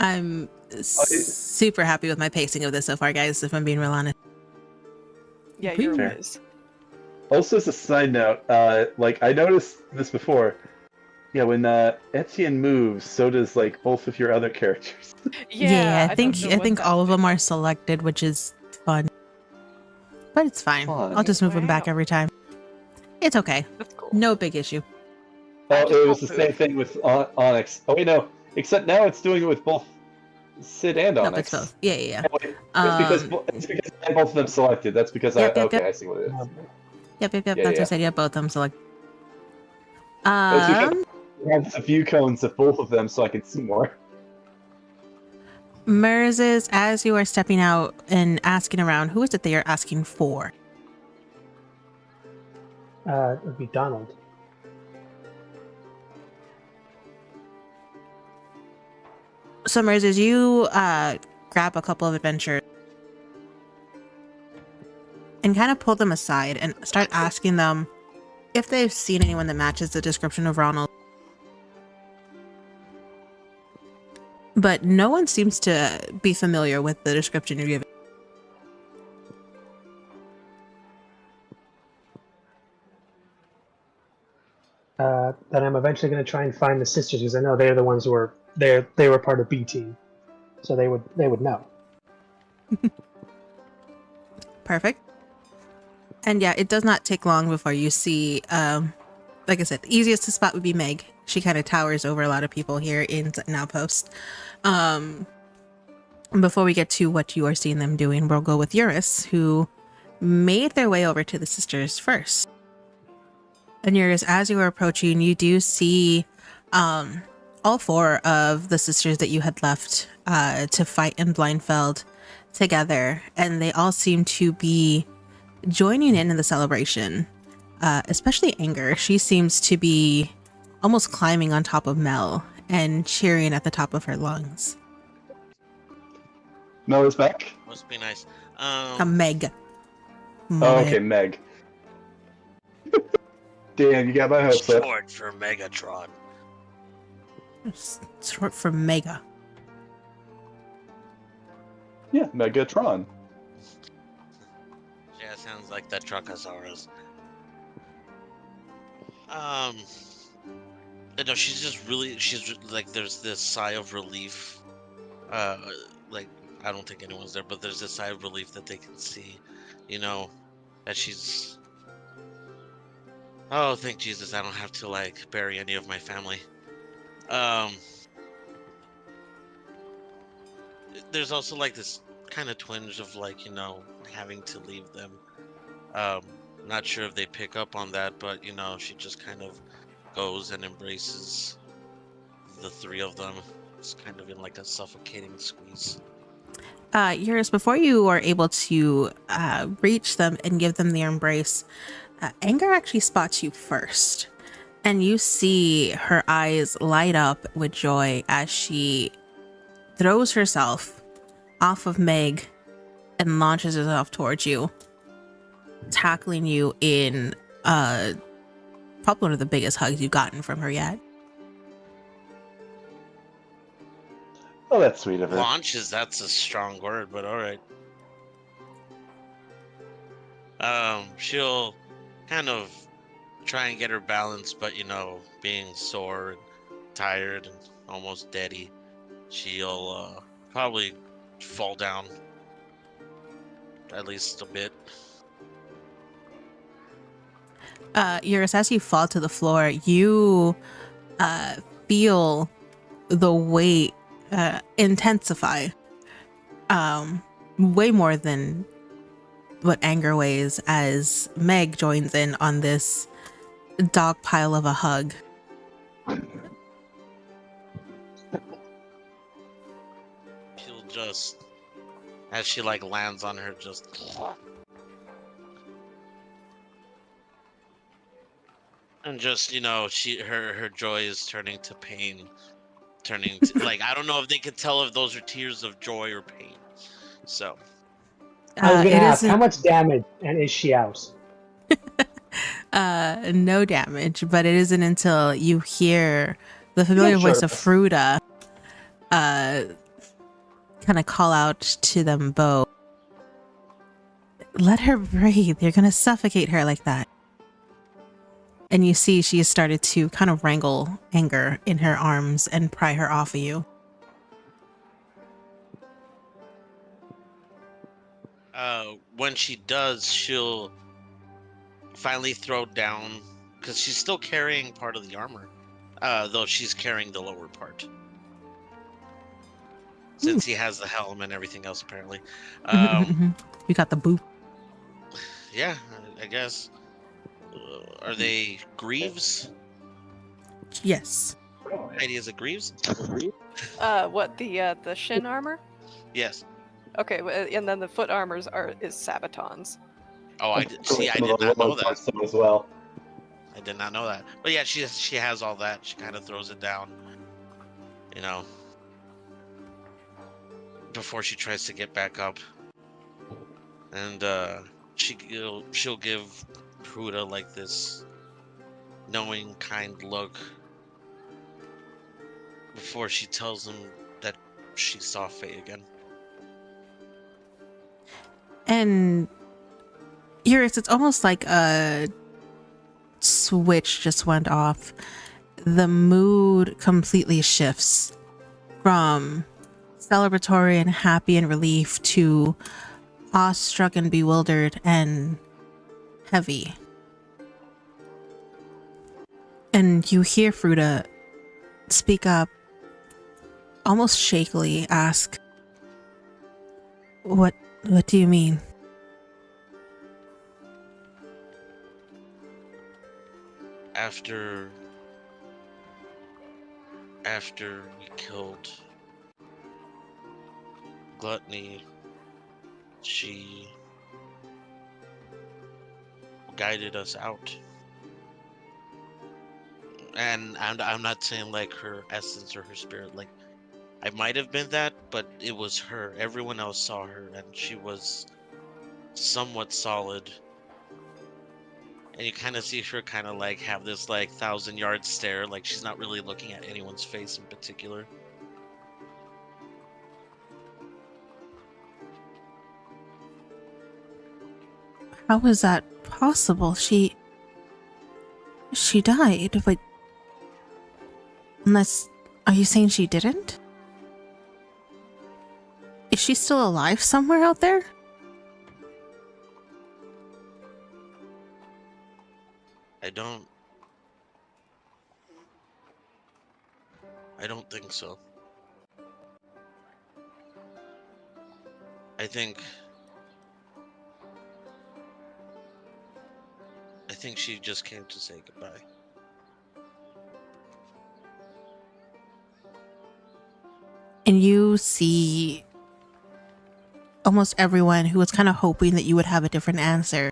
I'm super happy with my pacing of this so far, guys, if I'm being real honest. Yeah, you're a Fair. whiz. Also, as a side note, like I noticed this before. Yeah, when Etienne moves, so does like both of your other characters. Yeah, I don't think know I what think that all of them are means. selected, which is fun. But it's fine. Fun. I'll just move them back Wow. every time. It's okay. That's cool. No big issue. I Oh, just it was the won't same move. thing with Onyx. Oh wait, no. Except now it's doing it with both Sid and Nope, Onyx. it's both. Yeah, yeah, Oh, wait, it's because I had both of them selected. That's because Yep, yep, okay, yep. I see what it is. Yep. Yeah, That's what yeah. I said. Yeah, both of them select. It's because I have the view cones of both of them so I can see more. Merzes, as you are stepping out and asking around, who is it that you're asking for? It would be Donald. So Merzes, you grab a couple of adventurers and kind of pull them aside and start asking them if they've seen anyone that matches the description of Ronald. But no one seems to be familiar with the description you're giving. Then I'm eventually going to try and find the sisters because I know they're the ones who were there. They were part of B team, so they would know. Perfect. And yeah, it does not take long before you see, like I said, the easiest to spot would be Meg. She kind of towers over a lot of people here in Outpost. Before we get to what you are seeing them doing, we'll go with Eurus, who made their way over to the sisters first. And Eurus, as you are approaching, you do see all 4 of the sisters that you had left to fight in Blindfeld together, and they all seem to be joining in the celebration, especially Anger. She seems to be almost climbing on top of Mel and cheering at the top of her lungs. Mel is back. Must be nice. Meg. Oh, okay, Meg. Damn, you got my hopes up. Short for Megatron. It's short for Mega. Yeah, Megatron. Yeah, sounds like that Truckosaurus. No, she's like, there's this sigh of relief. Like, I don't think anyone's there, but there's a sigh of relief that they can see, you know, that she's. Oh, thank Jesus, I don't have to like bury any of my family. Um, there's also like this kind of twinge of like, you know, having to leave them. Um, not sure if they pick up on that, but you know, she just kind of goes and embraces the three of them. It's kind of in like a suffocating squeeze. Eurus, before you are able to reach them and give them the embrace, Anger actually spots you first. And you see her eyes light up with joy as she throws herself off of Meg and launches herself towards you, tackling you in probably one of the biggest hugs you've gotten from her yet. Oh, that's sweet of her. Launches, that's a strong word, but all right. She'll kind of try and get her balance, but you know, being sore and tired and almost deady, she'll probably fall down at least a bit. Eurus, as you fall to the floor, you feel the weight intensify way more than what Anger weighs as Meg joins in on this dog pile of a hug. She'll just, as she like lands on her, just and just, you know, her joy is turning to pain, turning to like, I don't know if they can tell if those are tears of joy or pain. So I was gonna It ask, isn't- how much damage and is she out? no damage, but it isn't until you hear the familiar Yeah, sure. voice of Fruta kind of call out to them both. Let her breathe. You're gonna suffocate her like that. And you see she has started to kind of wrangle Anger in her arms and pry her off of you. when she does, she'll finally throw down, because she's still carrying part of the armor, though she's carrying the lower part. Since he has the helm and everything else, apparently. You got the boop. Yeah, I guess. Are they Greaves? Yes. Ideas of Greaves? What the shin armor? Yes. Okay, and then the foot armors is Sabatons. Oh, I did not know that. As well. I did not know that. But yeah, she has all that. She kind of throws it down, you know, before she tries to get back up. And she'll give Pruda like this knowing, kind look before she tells him that she saw Faye again. And Eurus, it's almost like a switch just went off. The mood completely shifts from celebratory and happy and relief to awestruck and bewildered and heavy. And you hear Fruta speak up, almost shakily ask, What do you mean? After we killed Gluttony, she guided us out. And I'm not saying like her essence or her spirit, like I might have been that, but it was her. Everyone else saw her and she was somewhat solid. And you kind of see her kind of like have this like 1,000-yard stare, like she's not really looking at anyone's face in particular. How is that possible? She died, but unless, are you saying she didn't? Is she still alive somewhere out there? I don't think so. I think she just came to say goodbye. And you see almost everyone who was kind of hoping that you would have a different answer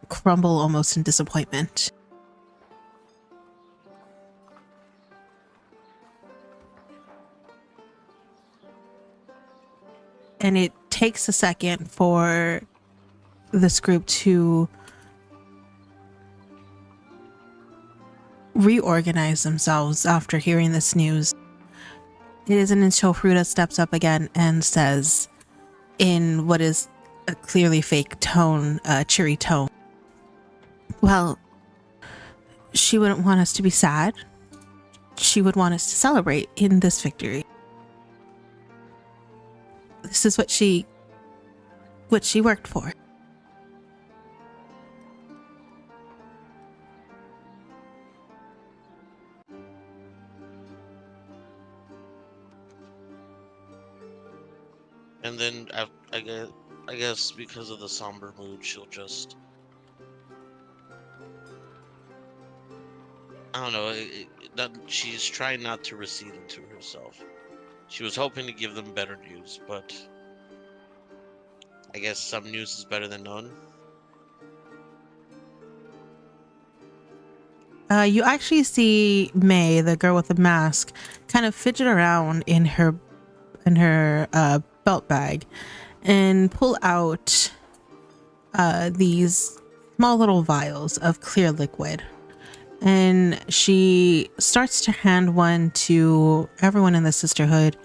crumble almost in disappointment. And it takes a second for this group to reorganize themselves after hearing this news. It isn't until Fruta steps up again and says, in what is a clearly fake tone, cheery tone, well, she wouldn't want us to be sad. She would want us to celebrate in this victory. This is what she worked for. And then I guess because of the somber mood, she'll just, I don't know, she's trying not to recede into herself. She was hoping to give them better news, but I guess some news is better than none. You actually see May, the girl with the mask, kind of fidget around in her belt bag and pull out these small little vials of clear liquid. And she starts to hand one to everyone in the sisterhood,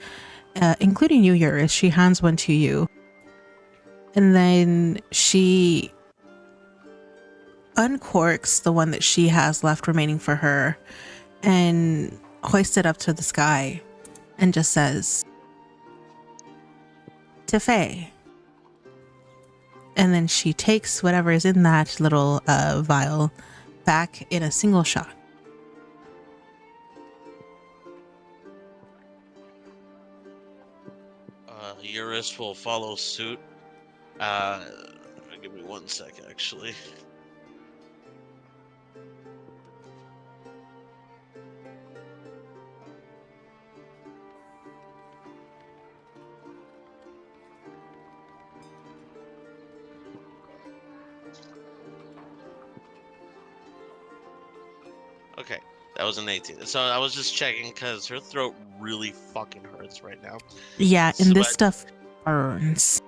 including you, Eurus. She hands one to you. And then she uncorks the one that she has left remaining for her and hoists it up to the sky and just says, "To Faye." And then she takes whatever is in that little vial back in a single shot. Eurus will follow suit. Give me 1 second, actually. Okay, that was an 18. So I was just checking because her throat really fucking hurts right now. Yeah, and this Sweat. stuff burns.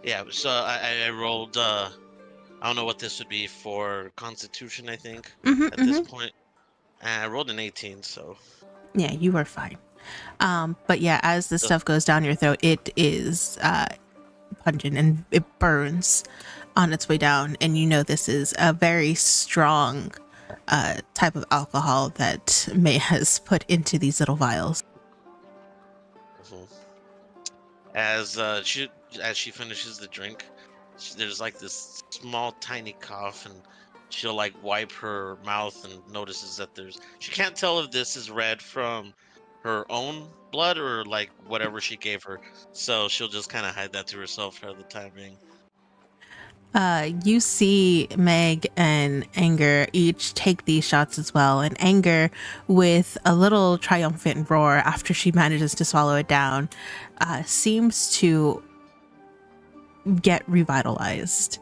Yeah, so I rolled, I don't know what this would be for Constitution, I think, at this point. And I rolled an 18, so. Yeah, you were fine. But yeah, as the stuff goes down your throat, it is pungent and it burns on its way down. And you know this is a very strong type of alcohol that May has put into these little vials. As she finishes the drink, there's like this small tiny cough, and she'll like wipe her mouth and notices that she can't tell if this is red from her own blood or like whatever she gave her, so she'll just kind of hide that to herself for the time being. You see Meg and Anger each take these shots as well, and Anger, with a little triumphant roar after she manages to swallow it down, seems to get revitalized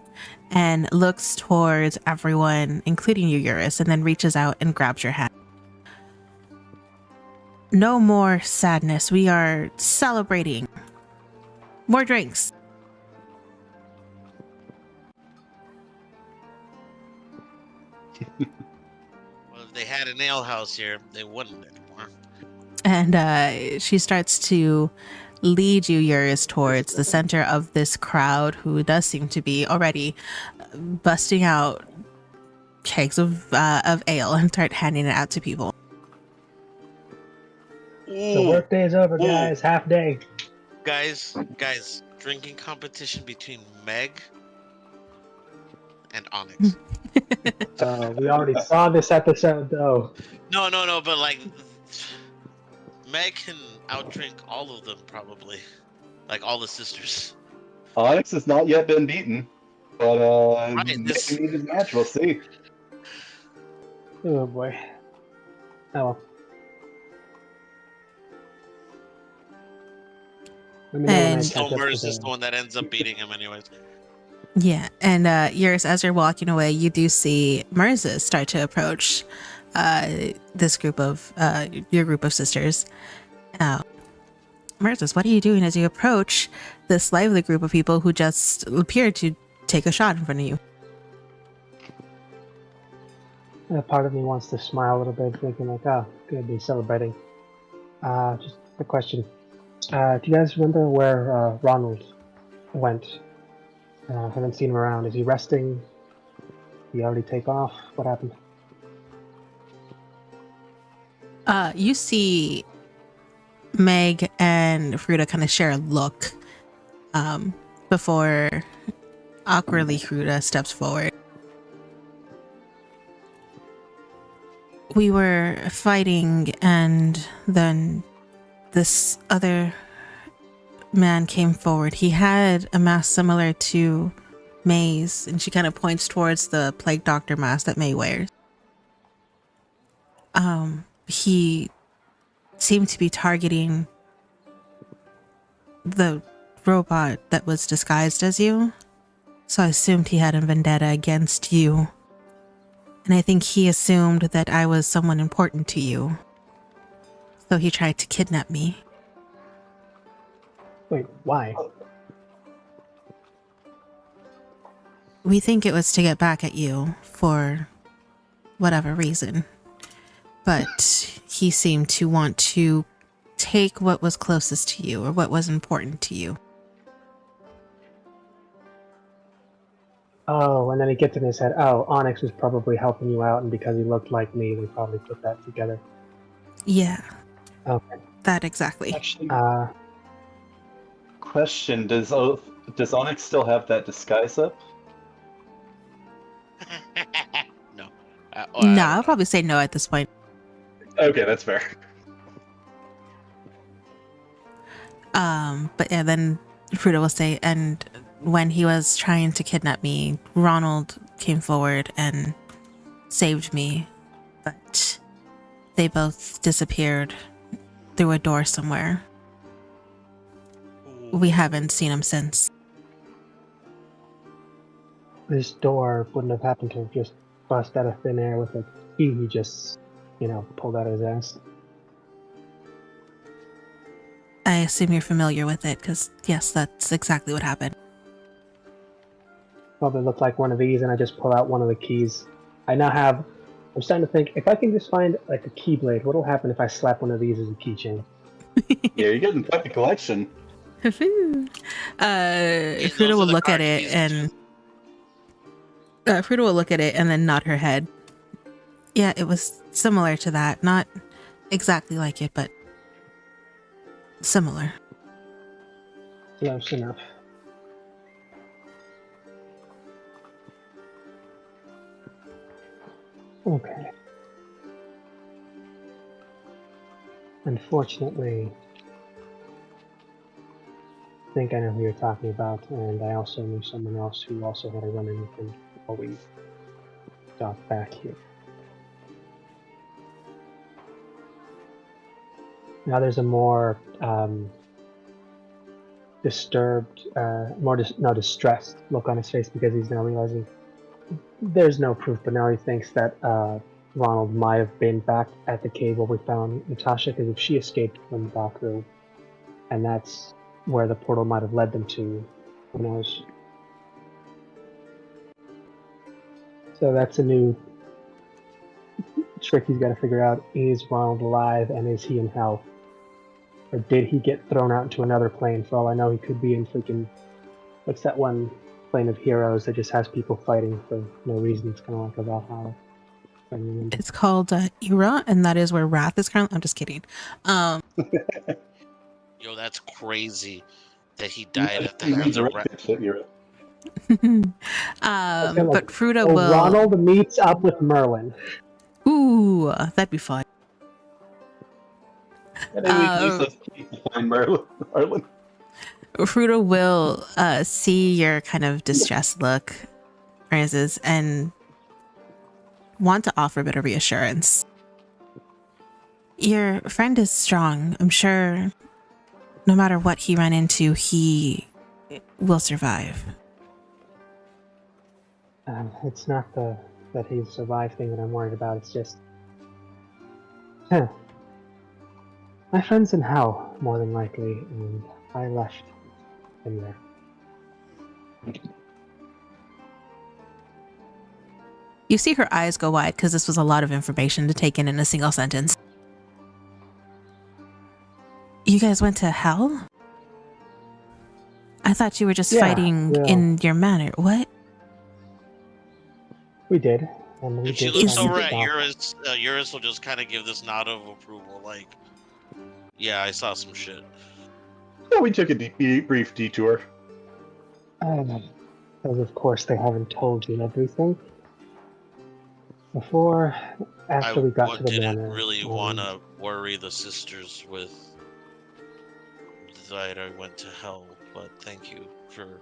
and looks towards everyone, including you, Eurus, and then reaches out and grabs your hand. No more sadness. We are celebrating. More drinks. Well, if they had an ale house here, they wouldn't anymore. And she starts to lead you, Eurus, towards the center of this crowd, who does seem to be already busting out kegs of ale and start handing it out to people. The work day is over, guys. Half day. Guys, drinking competition between Meg and Onyx. We already saw this episode, though. No, but like Meg can outdrink all of them probably. Like all the sisters. Onyx has not yet been beaten, but Right, this- maybe his match. We'll see. Oh boy. Oh well. Let me know when I And- catch up to Homer's is the- the one that ends up beating him anyways. Yeah, and yours, as you're walking away, you do see Mirza start to approach this group of your group of sisters. Mirza, what are you doing as you approach this lively group of people who just appeared to take a shot in front of you? Part of me wants to smile a little bit, thinking like, oh, good, they're celebrating. Just a question. Do you guys remember where Ronald went? Haven't seen him around. Is he resting? Did he already take off? What happened? You see Meg and Fruta kind of share a look before awkwardly Fruta steps forward. We were fighting, and then this other man came forward. He had a mask similar to May's, and she kind of points towards the plague doctor mask that May wears. He seemed to be targeting the robot that was disguised as you, so I assumed he had a vendetta against you. And I think he assumed that I was someone important to you, so he tried to kidnap me. Wait, why? We think it was to get back at you for whatever reason. But he seemed to want to take what was closest to you or what was important to you. Oh, and then it gets in his head, oh, Onyx was probably helping you out, and because he looked like me, they probably put that together. Yeah, Okay. that exactly. Actually, question: Does Onyx still have that disguise up? No. No, I'll probably say no at this point. Okay, that's fair. But yeah, then Fruta will say, and when he was trying to kidnap me, Ronald came forward and saved me, but they both disappeared through a door somewhere. We haven't seen him since. This door wouldn't have happened to just bust out of thin air with a key he just, pulled out of his ass. I assume you're familiar with it, because yes, that's exactly what happened. Probably looked like one of these, and I just pull out one of the keys. I'm starting to think, if I can just find like a keyblade, what'll happen if I slap one of these as a keychain? Yeah, you're getting quite the collection. Fruta those will are the look at card it keys. and Fruta will look at it and then nod her head. Yeah, it was similar to that. Not exactly like it, but similar. Close enough. Okay. Unfortunately, I think I know who you're talking about, and I also knew someone else who also had a run-in with him before we got back here. Now there's a more disturbed, distressed look on his face because he's now realizing there's no proof, but now he thinks that Ronald might have been back at the cave where we found Natasha, because if she escaped from the back room, and that's where the portal might have led them to, who knows? So that's a new trick he's got to figure out. Is Ronald alive, and is he in hell? Or did he get thrown out into another plane? For all I know, he could be in freaking... What's that one plane of heroes that just has people fighting for no reason? It's kind of like a Valhalla. It's called Era, and that is where Wrath is currently. I'm just kidding. Yo, that's crazy that he died at the hands of But Fruta Oh, will. Ronald meets up with Merlin. Ooh, that'd be fun. And then we can use those keys to find Marlin. Fruta will see your kind of distressed look, Francis, and want to offer a bit of reassurance. Your friend is strong. I'm sure no matter what he ran into, he will survive. It's not that he survived thing that I'm worried about. It's just, my friend's in hell more than likely, and I left him there. You see her eyes go wide because this was a lot of information to take in a single sentence. You guys went to hell? I thought you were just fighting in your manor. What? We did. And we If she did looks try to over at stop. Eurus will just kind of give this nod of approval, like, yeah, I saw some shit. Yeah, we took a brief detour. Because of course they haven't told you everything. After we got to the didn't manor. really want to worry the sisters with that I went to hell, but thank you for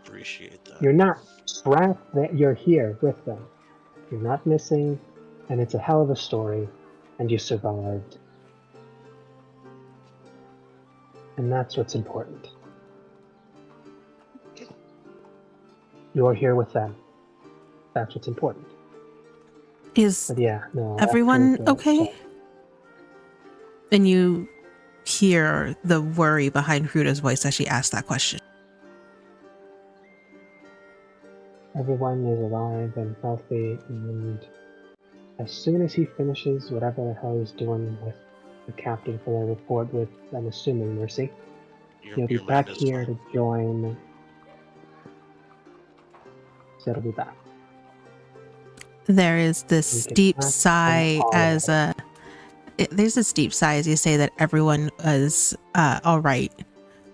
appreciate that. You're not trapped, that you're here with them. You're not missing, and it's a hell of a story, and you survived. And that's what's important. You're here with them. That's what's important. Is But yeah, no. everyone after the- okay? And you hear the worry behind Fruta's voice as she asked that question. Everyone is alive and healthy, and as soon as he finishes whatever the hell he's doing with the captain for the report with, I'm assuming, Mercy, he'll be back here to join. So he'll be back. There is this We can deep act sigh on all as of there's this deep sigh as you say that everyone is all right.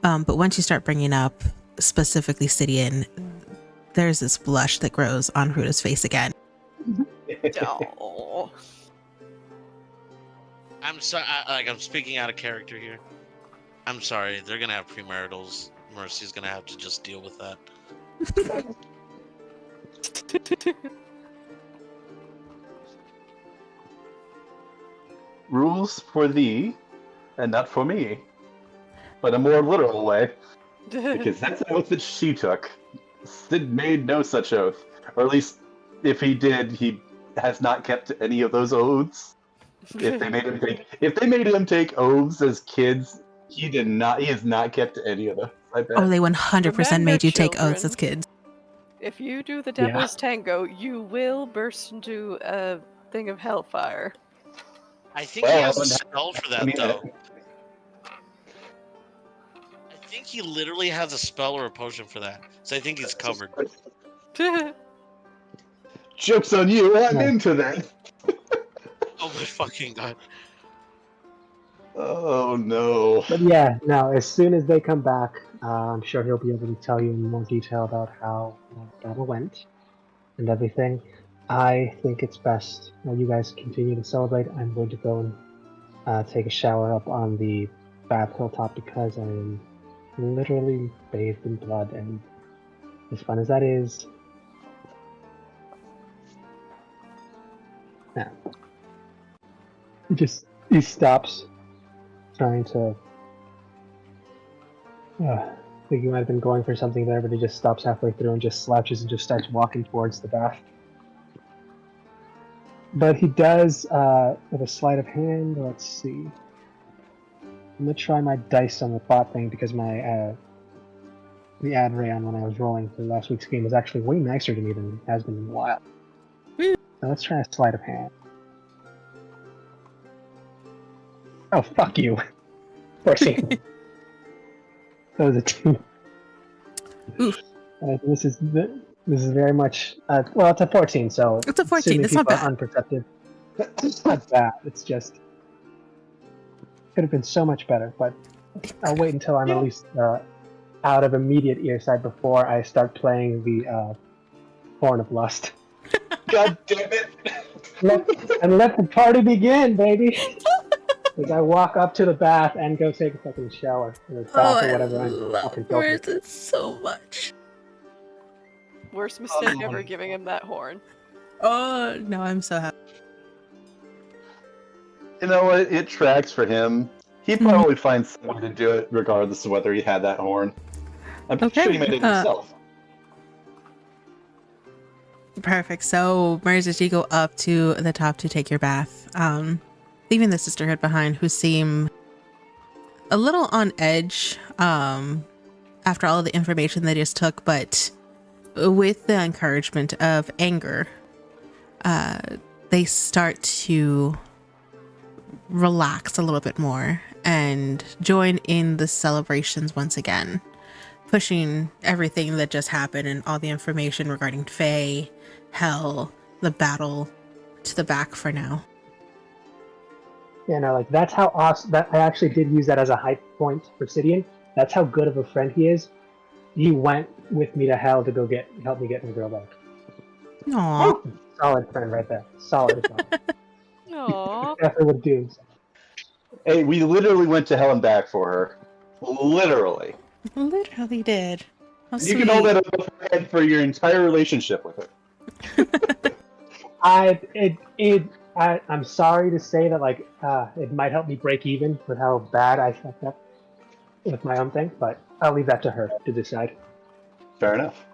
But once you start bringing up specifically Sidian, there's this blush that grows on Fruta's face again. Oh. I'm sorry, I'm speaking out of character here. I'm sorry, they're gonna have premaritals. Mercy's gonna have to just deal with that. Rules for thee, and not for me. But a more literal way, because that's an oath that she took. Sid made no such oath. Or at least, if he did, he has not kept any of those oaths. If they made him take oaths as kids, he has not kept any of them. I bet. Oh, they 100% made you take Remember, oaths as kids. If you do the Devil's Tango, you will burst into a thing of hellfire. I think he has a spell for that, though. I think he literally has a spell or a potion for that. So I think he's covered. Joke's on you, I'm into that. Oh my fucking god. Oh no. But yeah, no, as soon as they come back, I'm sure he'll be able to tell you in more detail about how battle went and everything. I think it's best that you guys continue to celebrate. I'm going to go and take a shower up on the Bath Hilltop because I am literally bathed in blood, and as fun as that is, now he stops, trying to. I think he might have been going for something there, but he just stops halfway through and just slouches and just starts walking towards the bath. But he does, with a sleight of hand, let's see. I'm gonna try my dice on the thought thing because my, the ad Rayon when I was rolling for last week's game was actually way nicer to me than it has been in a while. So let's try a sleight of hand. Oh, fuck you. 14. That was a 2. This is very much well, it's a 14, so It's a 14. It's not people are bad. unperceptive. It's not bad. It's just could have been so much better, but I'll wait until I'm at least out of immediate earsight before I start playing the Horn of Lust. God damn it! Let the party begin, baby! As I walk up to the bath and go take a fucking shower. Or bath or whatever. I'm fucking filthy. Marissa so much. Worst mistake ever, giving him that horn. Oh, no, I'm so happy. You know what? It tracks for him. He'd probably find someone to do it, regardless of whether he had that horn. I'm pretty sure he made it himself. Perfect. So, Marissa, you go up to the top to take your bath, leaving the sisterhood behind, who seem a little on edge after all of the information they just took, but with the encouragement of anger, they start to relax a little bit more and join in the celebrations once again, pushing everything that just happened and all the information regarding Faye, Hell, the battle to the back for now. Yeah, no, like that's how awesome. That I actually did use that as a hype point for Sidian. That's how good of a friend he is. He went with me to Hell to go help me get my girl back. Aww. Solid friend right there. Solid. Aww. Definitely would do. Hey, we literally went to hell and back for her. Literally. Literally did. How You can hold that up her head for your entire relationship with her. I'm sorry to say that like it might help me break even with how bad I fucked up with my own thing, but I'll leave that to her to decide. Fair enough.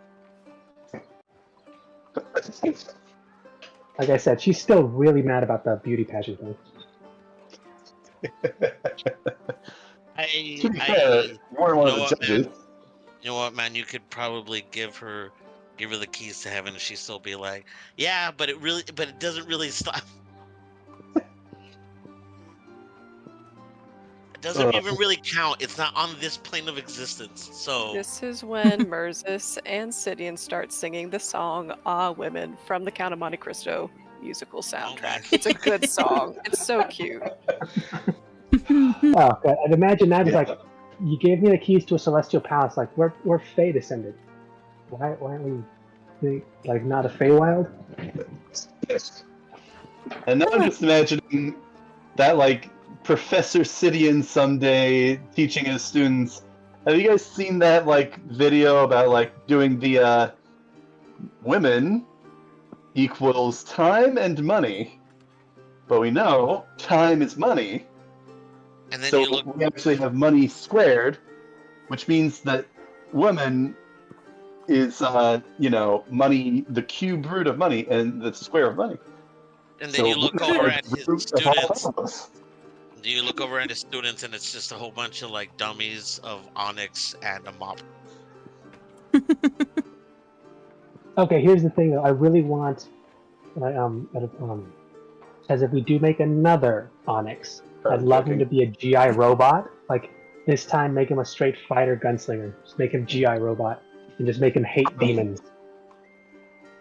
Like I said, she's still really mad about the beauty pageant thing. To be fair, you weren't one of the judges. You know what, man? You could probably give her the keys to heaven, and she'd still be like, "Yeah, but it doesn't really stop. It doesn't even really count. It's not on this plane of existence." So This is when Merzus and Sidian start singing the song "Ah Women" from the Count of Monte Cristo musical soundtrack. It's a good song. It's so cute. Oh, God. I'd imagine that is like, you gave me the keys to a celestial palace. Like, we're Fey descended. Why aren't we like not a Feywild? And now I'm just imagining that like Professor Sidian someday teaching his students. Have you guys seen that like video about like doing the women equals time and money? But we know time is money. and then So you look. we actually have money squared, which means that woman is, money, the cube root of money, and the square of money. And then you look over at his students. students. Do you look over at his students, and it's just a whole bunch of like dummies of onyx and a mop. Okay, here's the thing though. I really want, as if we do make another Onyx, I'd love him to be a GI robot. Like this time, make him a straight fighter gunslinger. Just make him GI robot, and just make him hate demons.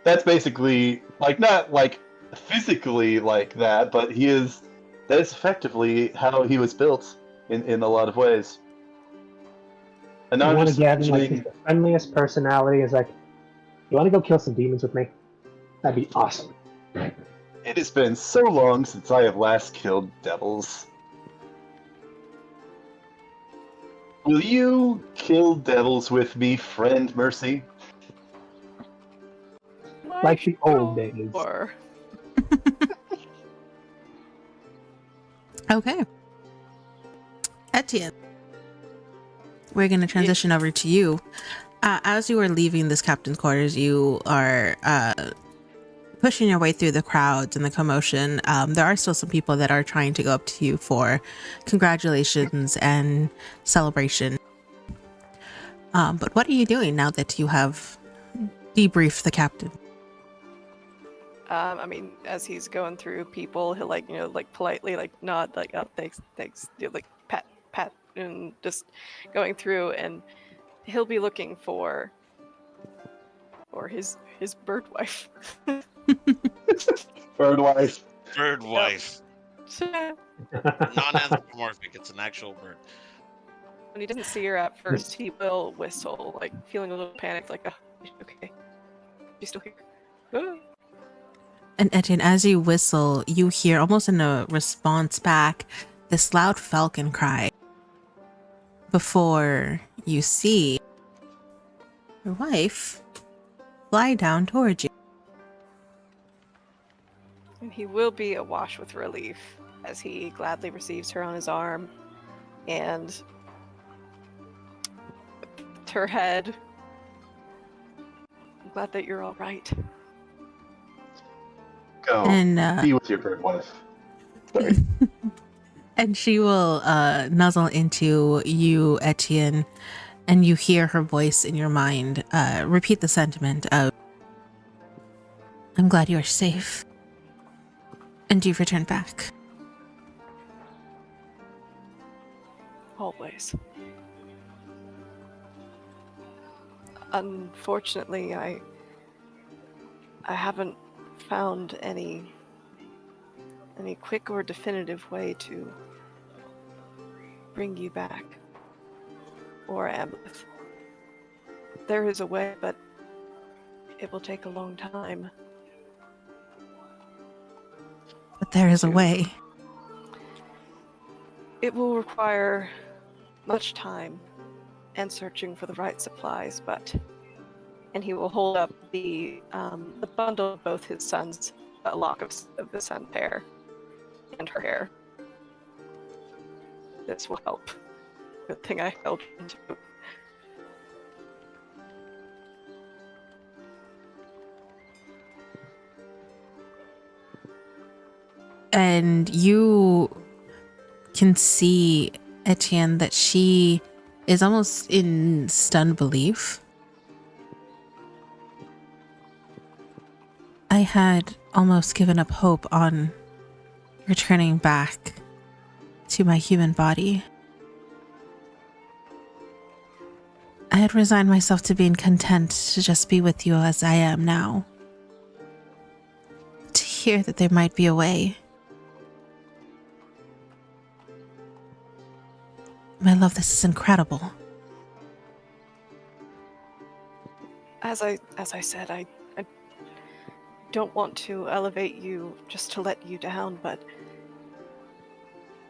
That's basically like not like physically like that, but that is effectively how he was built in a lot of ways. And now I I'm want to just get him like imagining, he's the friendliest personality. Is like, you want to go kill some demons with me? That'd be awesome. it has been so long since I have last killed devils. Will you kill devils with me, friend Mercy? Like the old days. Or Okay. Etienne, we're going to transition over to you. As you are leaving this captain's quarters, you are pushing your way through the crowds and the commotion. There are still some people that are trying to go up to you for congratulations and celebration. But what are you doing now that you have debriefed the captain? I mean, as he's going through people, he'll politely nod, oh, thanks, pat, and just going through, and he'll be looking for his bird wife. Bird wife. Bird wife. Non-anthropomorphic. It's an actual bird. When he doesn't see her at first, he will whistle, like feeling a little panicked, like, oh, okay, she's still here. Ah. And Etienne, as you whistle, you hear almost in a response back this loud falcon cry before you see your wife fly down towards you. And he will be awash with relief as he gladly receives her on his arm and her head. I'm glad that you're all right. Go And be with your bird wife. Sorry. and she will nuzzle into you, Etienne, and you hear her voice in your mind repeat the sentiment of, I'm glad you are safe. And you've returned back. Always. Unfortunately, I haven't found any quick or definitive way to bring you back. Or Amleth. There is a way, but it will take a long time. But there is a way. It will require much time and searching for the right supplies, and he will hold up the bundle of both his sons, a lock of the son's hair and her hair. This will help. Good thing I held into. And you can see, Etienne, that she is almost in stunned belief. I had almost given up hope on returning back to my human body. I had resigned myself to being content to just be with you as I am now. To hear that there might be a way. My love, this is incredible. As I said, I don't want to elevate you just to let you down, but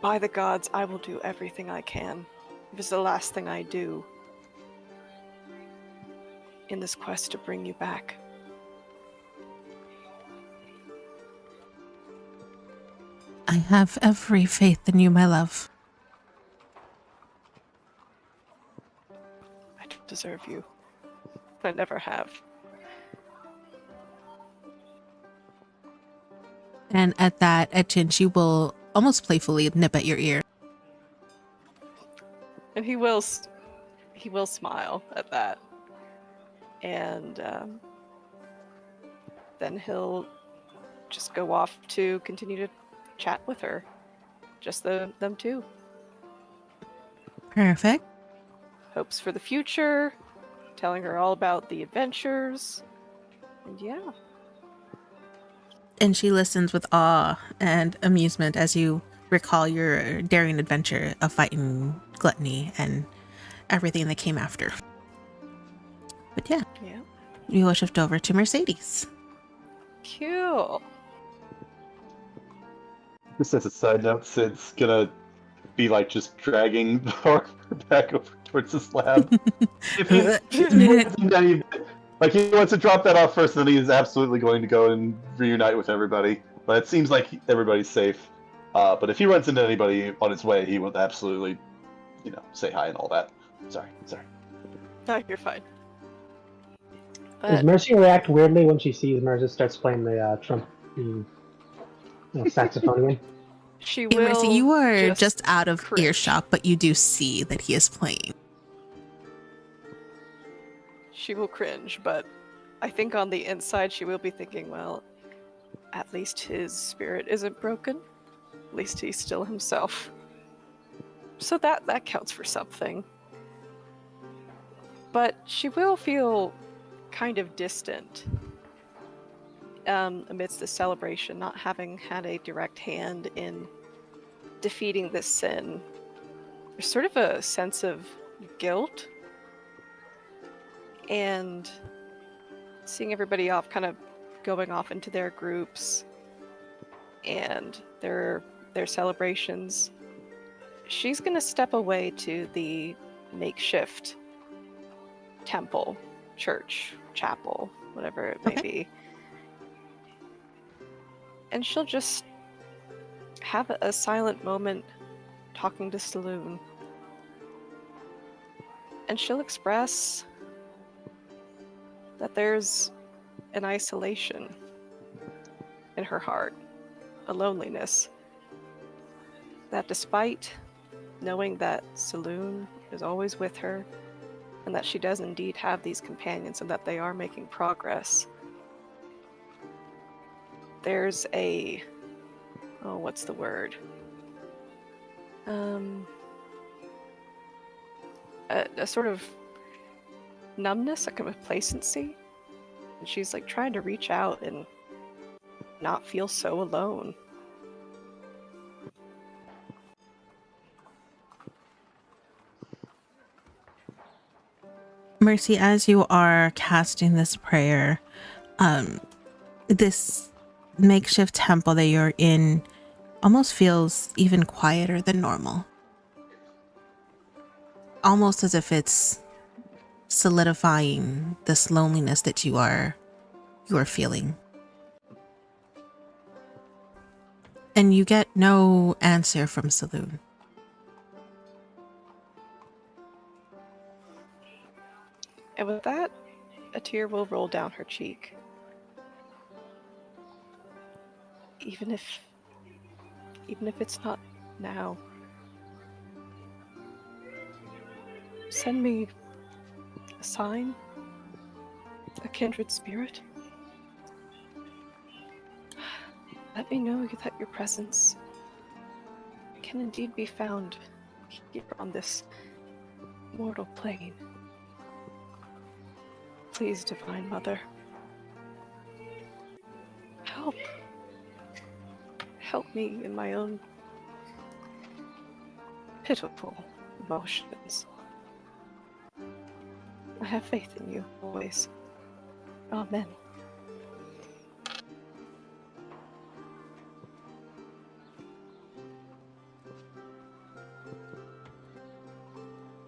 by the gods, I will do everything I can. If it's the last thing I do in this quest to bring you back. I have every faith in you, my love. I don't deserve you. I never have. And at that, Etienne, she will almost playfully nip at your ear. And he will smile at that. And then he'll just go off to continue to chat with her. Just them two. Perfect. Hopes for the future, telling her all about the adventures. And yeah. And she listens with awe and amusement as you recall your daring adventure of fighting gluttony and everything that came after. But yeah, Yeah. we will shift over to Mercedes. Cool. Just as a side note, Sid's gonna be like just dragging the horse back over towards the slab. If he wants to drop that off first, then he is absolutely going to go and reunite with everybody. But it seems like everybody's safe. But if he runs into anybody on his way, he will absolutely, say hi and all that. Sorry. No, you're fine. Does But Mercy react weirdly when she sees Mercy starts playing the saxophone again? she Hey, will. Mercy, you are just out of cringe. earshot, but you do see that he is playing. She will cringe, but I think on the inside she will be thinking, well, at least his spirit isn't broken. At least he's still himself. So that counts for something. But she will feel kind of distant amidst the celebration, not having had a direct hand in defeating this sin there's sort of a sense of guilt and seeing everybody off, kind of going off into their groups and their celebrations. She's gonna step away to the makeshift temple, church, chapel, whatever it may Okay. be. And she'll just have a silent moment talking to Saloon. And she'll express that there's an isolation in her heart, a loneliness, that despite knowing that Saloon is always with her, and that she does indeed have these companions and that they are making progress, there's a what's the word? A sort of numbness, like a complacency. And she's like trying to reach out and not feel so alone. Mercy, as you are casting this prayer, this makeshift temple that you're in almost feels even quieter than normal. Almost as if it's solidifying this loneliness that you are feeling. And you get no answer from Saloon. And with that, a tear will roll down her cheek. Even if it's not now. Send me a sign, a kindred spirit. Let me know that your presence can indeed be found here on this mortal plane. Please, Divine Mother, help me in my own pitiful emotions. I have faith in you always. Amen.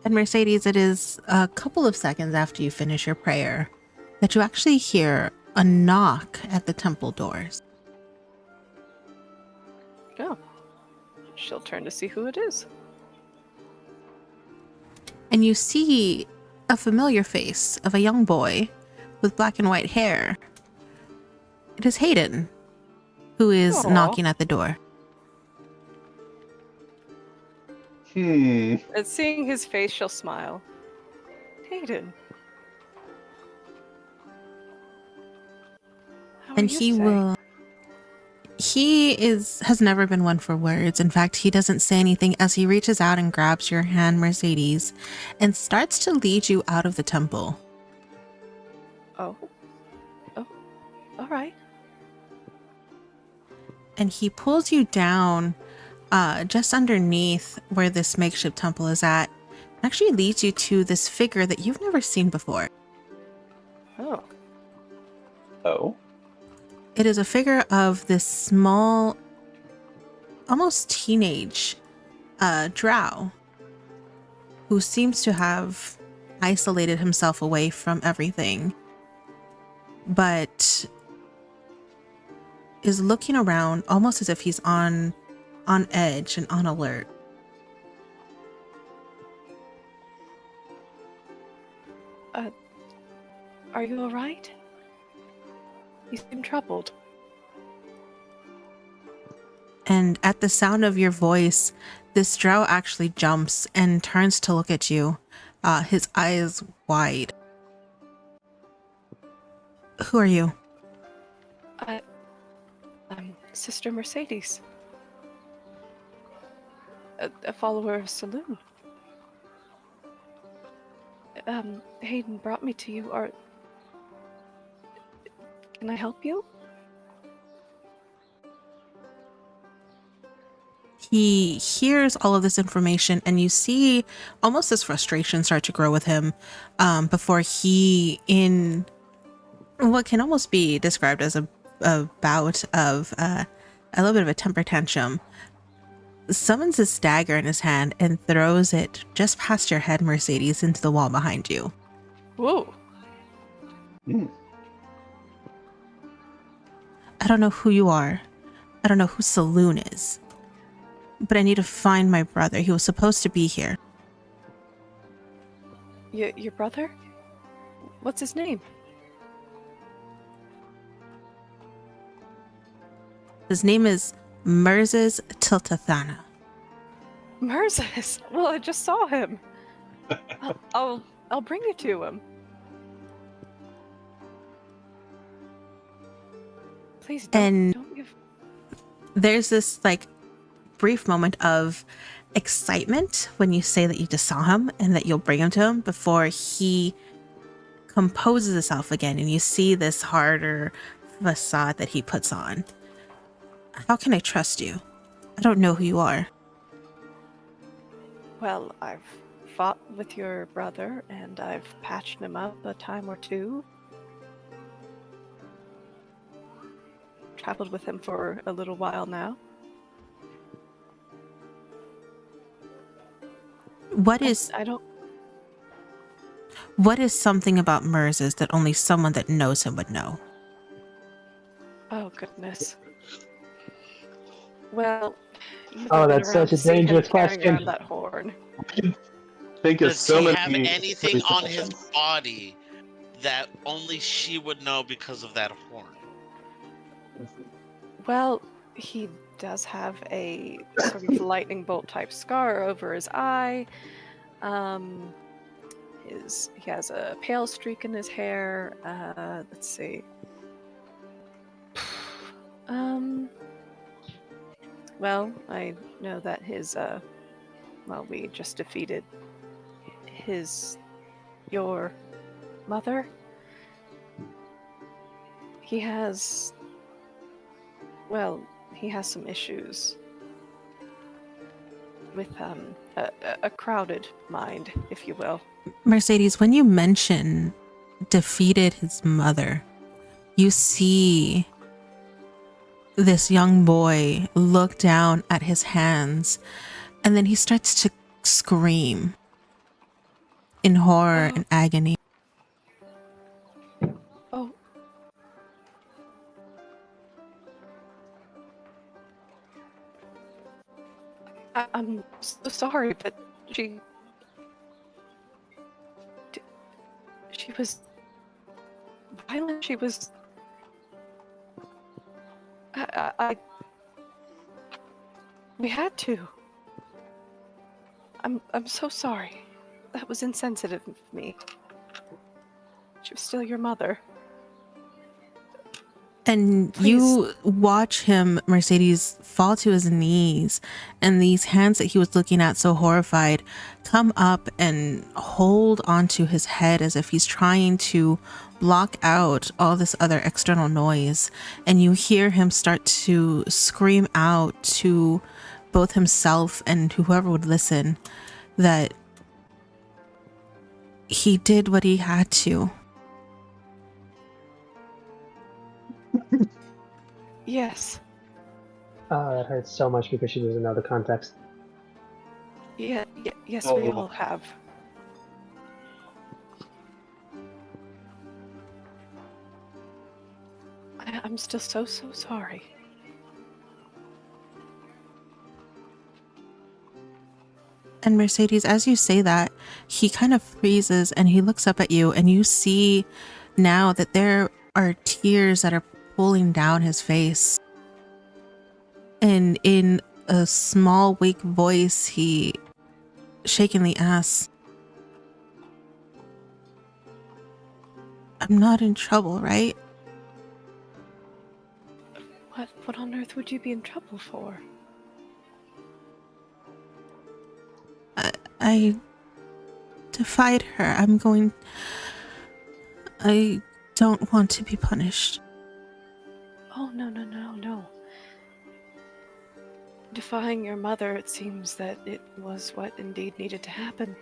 And Mercedes, it is a couple of seconds after you finish your prayer that you actually hear a knock at the temple doors. Oh. She'll turn to see who it is. And you see a familiar face of a young boy with black and white hair. It is Hayden, who is Aw. knocking at the door. And seeing his face, she'll smile. Hayden. How are And you he today? has never been one for words. In fact, he doesn't say anything as he reaches out and grabs your hand, Mercedes, and starts to lead you out of the temple. Oh, all right. And he pulls you down just underneath where this makeshift temple is at, and actually leads you to this figure that you've never seen before. Oh. Oh. It is a figure of this small, almost teenage drow who seems to have isolated himself away from everything, but is looking around almost as if he's on edge and on alert. Are you all right? You seem troubled. And at the sound of your voice, this drow actually jumps and turns to look at you, his eyes wide. Who are you? I'm Sister Mercedes. A follower of Saloon. Hayden brought me to you. Can I help you? he hears all of this information, and you see almost this frustration start to grow with him before he, in what can almost be described as a bout of a little bit of a temper tantrum, summons his dagger in his hand and throws it just past your head, Mercedes, into the wall behind you. Whoa. Mm. I don't know who you are. I don't know who Saloon is. But I need to find my brother. He was supposed to be here. Your brother? What's his name? His name is Merzes Tiltathana. Merzus. Well, I just saw him. I'll bring you to him. Please And- don't give. There's this like brief moment of excitement when you say that you just saw him and that you'll bring him to him before he composes himself again, and you see this harder facade that he puts on. How can I trust you? I don't know who you are. Well, I've fought with your brother and I've patched him up a time or two. Traveled with him for a little while now. What is I don't. something about Merzes that only someone that knows him would know? Oh goodness. Well. you've Oh, been that's around such a to see him dangerous carrying question. around that horn. Think of Does so he many. have anything on his situations. body that only she would know because of that horn? Well, he does have a sort of lightning bolt type scar over his eye. He has a pale streak in his hair. Let's see. Well, I know that we just defeated your mother. He has some issues with a crowded mind, if you will. Mercedes, when you mention defeated his mother, you see this young boy look down at his hands, and then he starts to scream in horror and agony. Oh. I'm so sorry, but she was violent. She was. We had to. I'm so sorry. That was insensitive of me. She was still your mother. And Please. you watch him, Mercedes, fall to his knees, and these hands that he was looking at so horrified come up and hold onto his head as if he's trying to block out all this other external noise. And you hear him start to scream out to both himself and to whoever would listen that he did what he had to. Yes. Oh, that hurts so much because she doesn't know the context. Yes, we Oh. all have. I'm still so sorry. And Mercedes, as you say that, he kind of freezes and he looks up at you, and you see now that there are tears that are pulling down his face. And in a small, weak voice, he shakenly asks, "I'm not in trouble, right?" What on earth would you be in trouble for? I defied her. I don't want to be punished. Oh, no. defying your mother, it seems that it was what indeed needed to happen.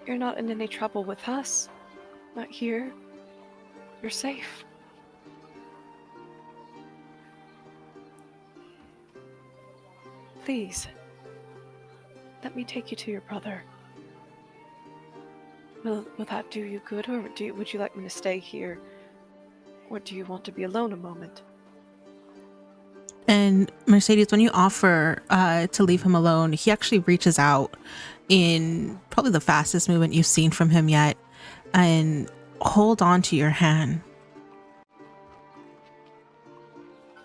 You're not in any trouble with us. Not here. You're safe. Please, let me take you to your brother. Will that do you good, or would you like me to stay here? Or do you want to be alone a moment? And Mercedes, when you offer to leave him alone, he actually reaches out in probably the fastest movement you've seen from him yet and hold on to your hand.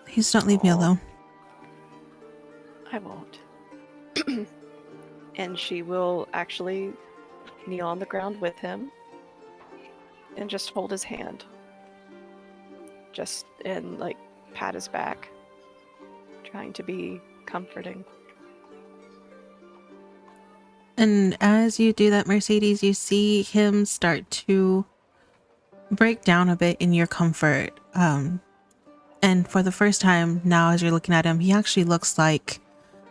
Please don't leave me alone. I won't. And she will actually kneel on the ground with him and just hold his hand. And like pat his back, trying to be comforting. And as you do that, Mercedes, you see him start to break down a bit in your comfort. And for the first time now, as you're looking at him, he actually looks like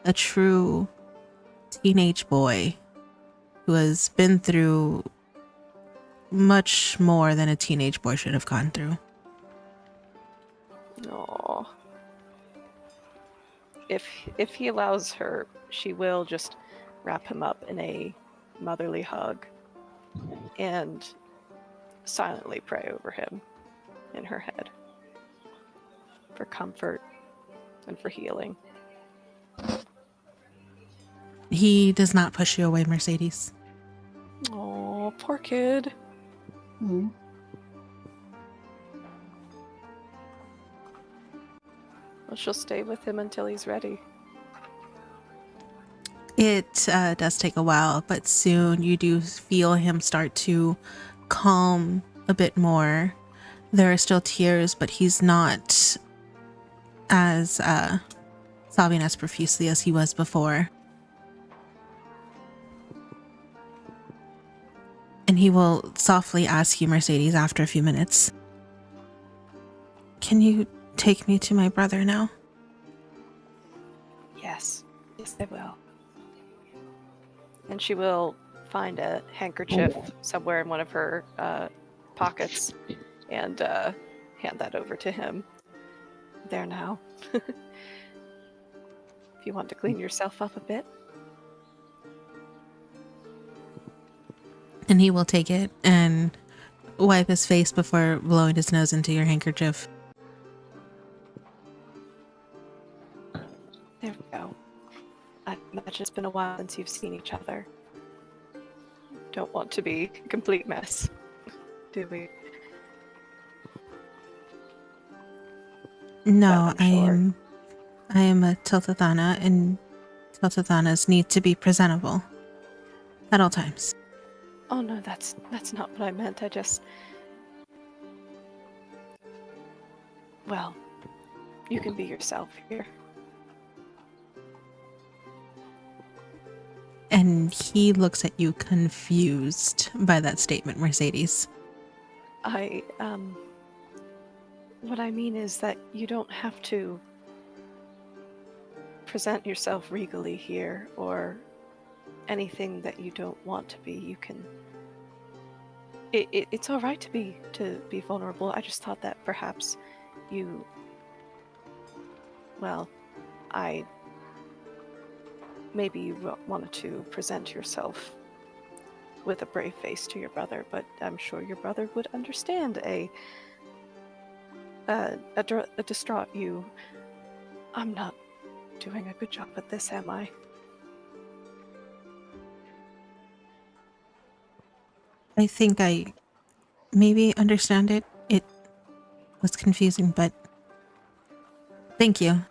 a true teenage boy who has been through much more than a teenage boy should have gone through. Aww. If he allows her, she will just wrap him up in a motherly hug and silently pray over him in her head for comfort and for healing. He does not push you away, Mercedes. Oh, poor kid. Mm. Well, she'll stay with him until he's ready. It does take a while, but soon you do feel him start to calm a bit more. There are still tears, but he's not as sobbing as profusely as he was before. And he will softly ask you, Mercedes, after a few minutes, "Can you take me to my brother now?" Yes, I will. And she will find a handkerchief somewhere in one of her pockets and hand that over to him. There now. If you want to clean yourself up a bit. And he will take it and wipe his face before blowing his nose into your handkerchief. There we go. I imagine it's been a while since you've seen each other. Don't want to be a complete mess, do we? No, But I'm I am a Tiltathana, and Tiltathanas need to be presentable at all times. Oh no, that's not what I meant. Well, you can be yourself here. And he looks at you confused by that statement, Mercedes. What I mean is that you don't have to present yourself regally here or anything that you don't want to be. You can. It's all right to be vulnerable. I just thought that perhaps you. Well, maybe you wanted to present yourself with a brave face to your brother, but I'm sure your brother would understand a distraught you. I'm not doing a good job at this, am I? I think I maybe understand it. It was confusing, but thank you.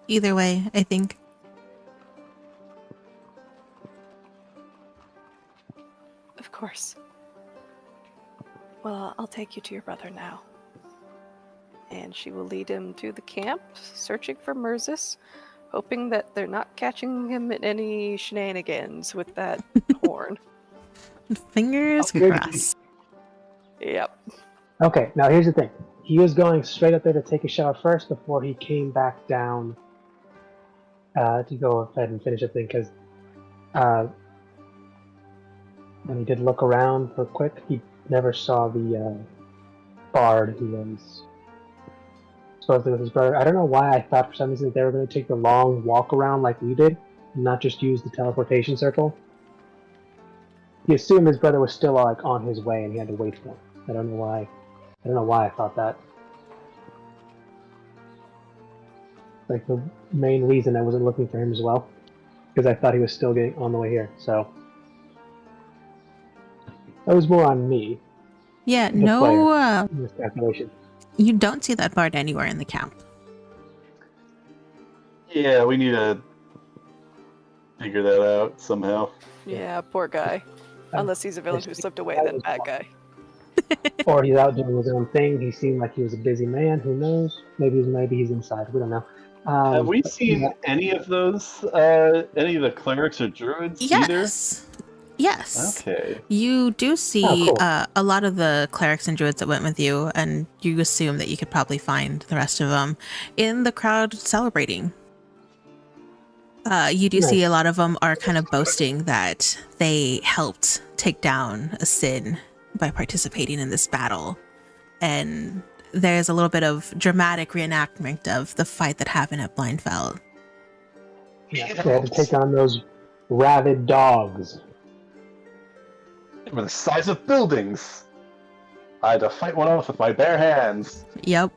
Either way, I think. Of course. Well, I'll take you to your brother now. And she will lead him to the camp, searching for Murzus, hoping that they're not catching him in any shenanigans with that horn. Fingers Oh, crossed. Yep. Okay, now here's the thing. He was going straight up there to take a shower first before he came back down to go ahead and finish the thing because when he did look around real quick, he never saw the bard who was supposedly with his brother. I don't know why I thought for some reason they were going to take the long walk around like we did, and not just use the teleportation circle. He assumed his brother was still like on his way, and he had to wait for him. I don't know why. I don't know why I thought that. Like the main reason I wasn't looking for him as well, because I thought he was still getting on the way here. So that was more on me. Yeah, the no, player, in this calculation. you don't see that bard anywhere in the camp. Yeah, we need to figure that out somehow. Yeah, poor guy. Unless he's a villain who slipped away, then bad guy. Or he's out doing his own thing. He seemed like he was a busy man. Who knows? Maybe he's inside. We don't know. Have we seen yeah. any of those, any of the clerics or druids Yes. Yes. Okay. You do see cool. a lot of the clerics and druids that went with you, and you assume that you could probably find the rest of them in the crowd celebrating. You do see a lot of them are kind of boasting that they helped take down a sin by participating in this battle. And there's a little bit of dramatic reenactment of the fight that happened at Blindfell. Yeah, they had to take on those rabid dogs. They were the size of buildings. I had to fight one off with my bare hands. Yep.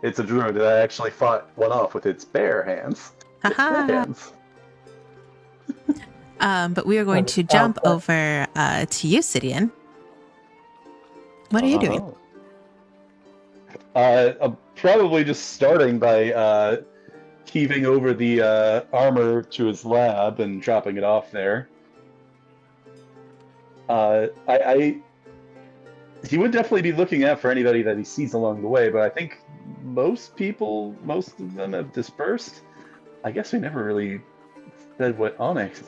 It's a druid that I actually fought one off with its bare hands. Its bare Haha. hands. But we are going to jump over to you, Sidian. What are you doing? I'm probably just starting by heaving over the armor to his lab and dropping it off there. He would definitely be looking out for anybody that he sees along the way, but I think most of them have dispersed. I guess we never really said where Onyx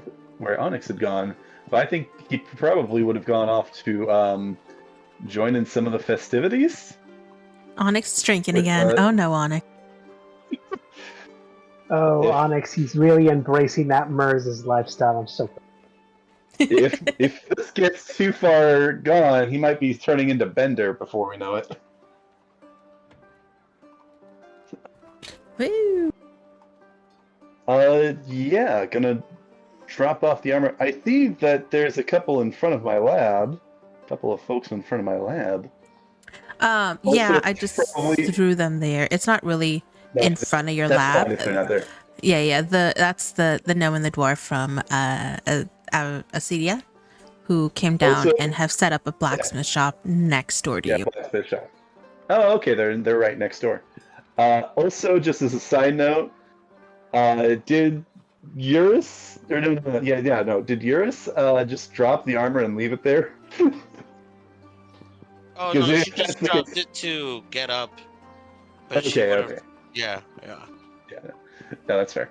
had gone, but I think he probably would have gone off to join in some of the festivities. Onyx is drinking With, again. Oh no, Onyx. Oh, If- Onyx, he's really embracing that Merz's lifestyle. I'm so if this gets too far gone, he might be turning into Bender before we know it. Woo. Yeah, gonna drop off the armor. I see that there's a couple in front of my lab. A couple of folks in front of my lab. Yeah, I just probably- threw them there. It's not really in front of your That's lab. fine if they're not there. Yeah. That's the gnome and the dwarf from Acedia, who came down Also- and have set up a blacksmith shop next door to Yeah, you. blacksmith shop. Oh, okay, they're right next door. Also, just as a side note, did Eurus did Eurus just drop the armor and leave it there? Oh 'Cause no, if she just that's the dropped case- it to get up. But she Okay, would've- okay. Yeah. No, that's fair.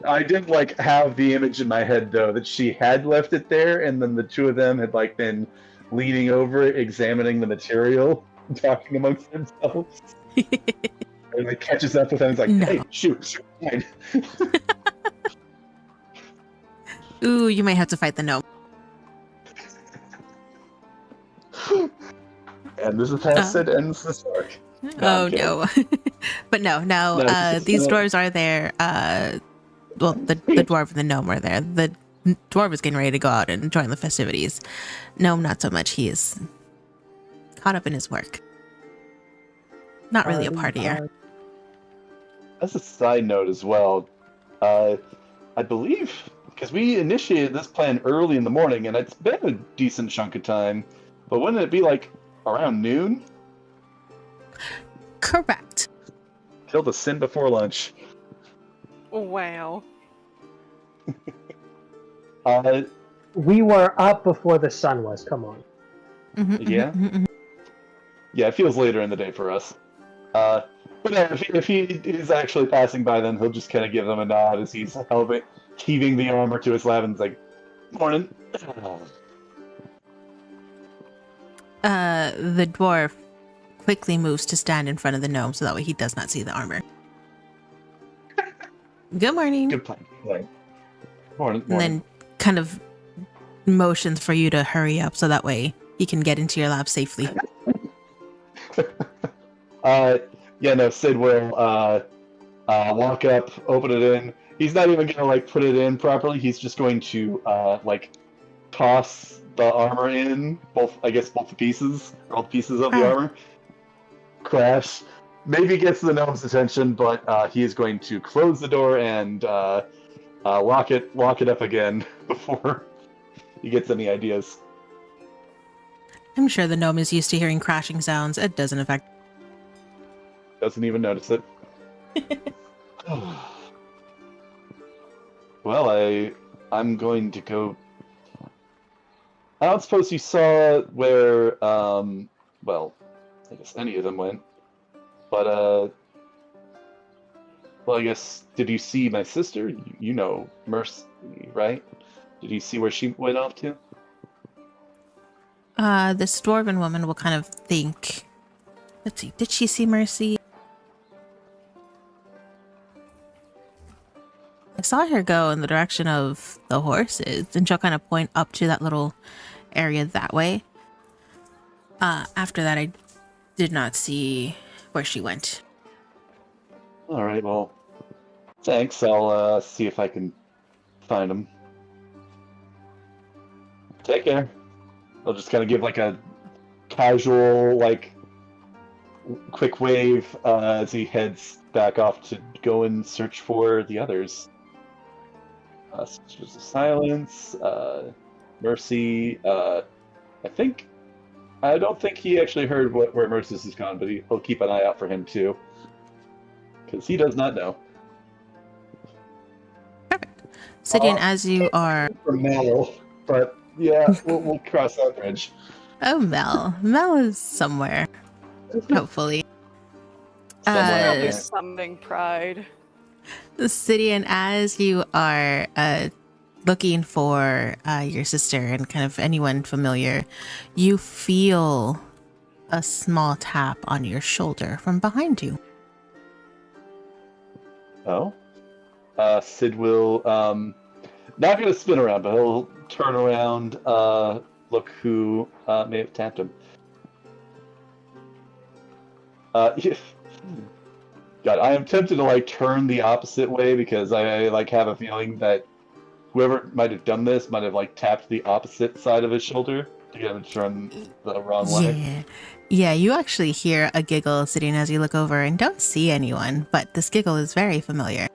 I did have the image in my head though that she had left it there, and then the two of them had been leaning over it, examining the material, talking amongst themselves. And it catches up with them. It's like, No. hey, shoot, hide. Ooh, you might have to fight the gnome. And this is how Sid ends this arc. No, Oh I'm kidding. no. But no, now No, it's these just, dwarves are there. Well, the dwarf and the gnome are there. The dwarf is getting ready to go out and join the festivities. Gnome, not so much. He is caught up in his work. Not really a partier. As a side note as well, I believe, because we initiated this plan early in the morning, and it's been a decent chunk of time, but wouldn't it be around noon? Correct. Kill the sin before lunch. Wow. We were up before the sun was. Come on. Mhm, Yeah? mhm, mhm. Yeah, it feels later in the day for us. But yeah, if he is actually passing by, then he'll just kind of give them a nod as he's heaving the armor to his lab and is like, morning. The dwarf quickly moves to stand in front of the gnome so that way he does not see the armor. Good morning. Good plan. Morning. Morning. And then kind of motions for you to hurry up so that way you can get into your lab safely. Yeah, no, Sid will walk up, open it in. He's not even gonna like put it in properly. He's just going to like toss the armor in, both the pieces, or all the pieces of the armor. Crash. Maybe gets the gnome's attention, but he is going to close the door and lock it up again before he gets any ideas. I'm sure the gnome is used to hearing crashing sounds. It doesn't affect. Doesn't even notice it. Well, I'm going to go. I don't suppose you saw where well, I guess any of them went. But well, I guess, did you see my sister? You know Mercy, right? Did you see where she went off to? This dwarven woman will kind of think. Let's see. Did she see Mercy? I saw her go in the direction of the horses, and she'll kind of point up to that little area that way. After that, I did not see where she went. All right, well, thanks. I'll see if I can find him. Take care. I'll just kind of give like a casual, like, quick wave as he heads back off to go and search for the others. Sisters of Silence, Mercy. I don't think he actually heard where Mercy's has gone, but he'll keep an eye out for him too, because he does not know. Perfect. Sidian, as you are... From Mel, but yeah, we'll cross that bridge. Oh, Mel. Mel is somewhere. Hopefully. Somewhere out Probably there. summoning pride. Sidian, as you are looking for your sister and kind of anyone familiar, you feel a small tap on your shoulder from behind you. Oh? Sid will, not gonna spin around, but he'll turn around, look who may have tapped him. God, I am tempted to like turn the opposite way because I like have a feeling that whoever might have done this might have like tapped the opposite side of his shoulder to get him to turn the wrong way. Yeah, you actually hear a giggle sitting as you look over and don't see anyone, but this giggle is very familiar.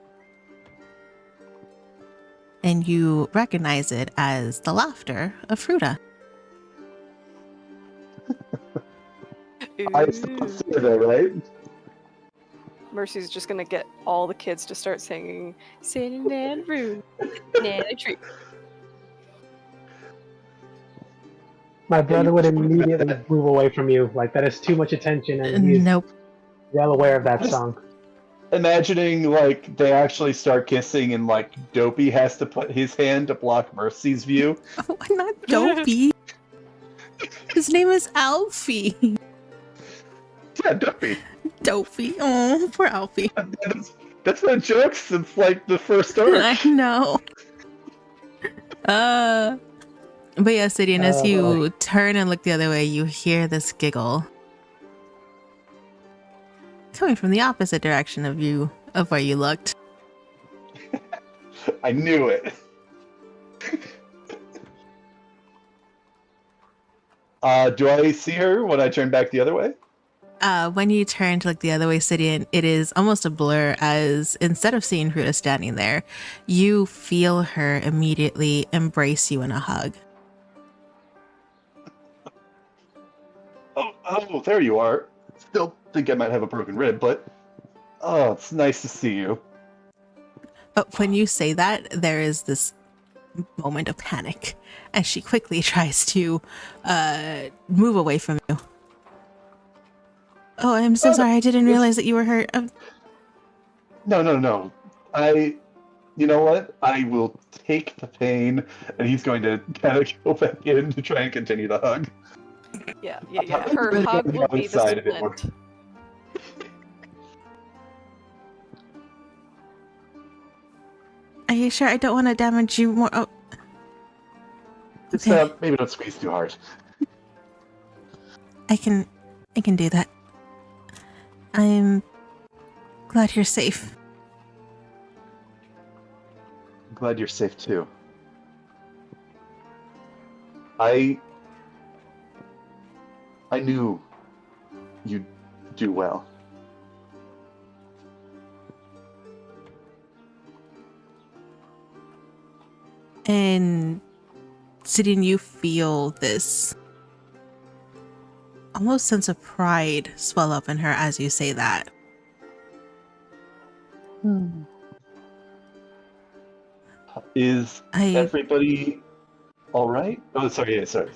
And you recognize it as the laughter of Fruta. I still see it though, right? Mercy's just gonna get all the kids to start singing Cinnamon Room, Banana Tree. My brother would immediately move away from you. Like, that is too much attention, and he's Nope. well aware of that song. Imagining like they actually start kissing and like Dopey has to put his hand to block Mercy's view. Oh, not Dopey. His name is Alfie. Yeah, Dopey. Dopey. Oh, poor Alfie. That's been a joke since like the first arc. I know. But yeah, Sidian, as you turn and look the other way, you hear this giggle coming from the opposite direction of where you looked. I knew it. Do I see her when I turn back the other way? When you turn to look the other way, Sidian, it is almost a blur as instead of seeing Fruta standing there, you feel her immediately embrace you in a hug. Oh, there you are. Still think I might have a broken rib, but oh, it's nice to see you. But when you say that, there is this moment of panic as she quickly tries to move away from you. Oh, I'm so sorry. I didn't realize that you were hurt. No. You know what? I will take the pain, and he's going to kind of go back in to try and continue the hug. Yeah. Her hug will be the Side of it. splint. you sure I don't want to damage you more? Oh, Just, okay. maybe don't squeeze too hard. I can do that. I'm glad you're safe. I'm glad you're safe too. I knew you'd do well. And Sidian, you feel this almost sense of pride swell up in her as you say that. Is everybody all right? Oh, sorry. Yeah, sorry.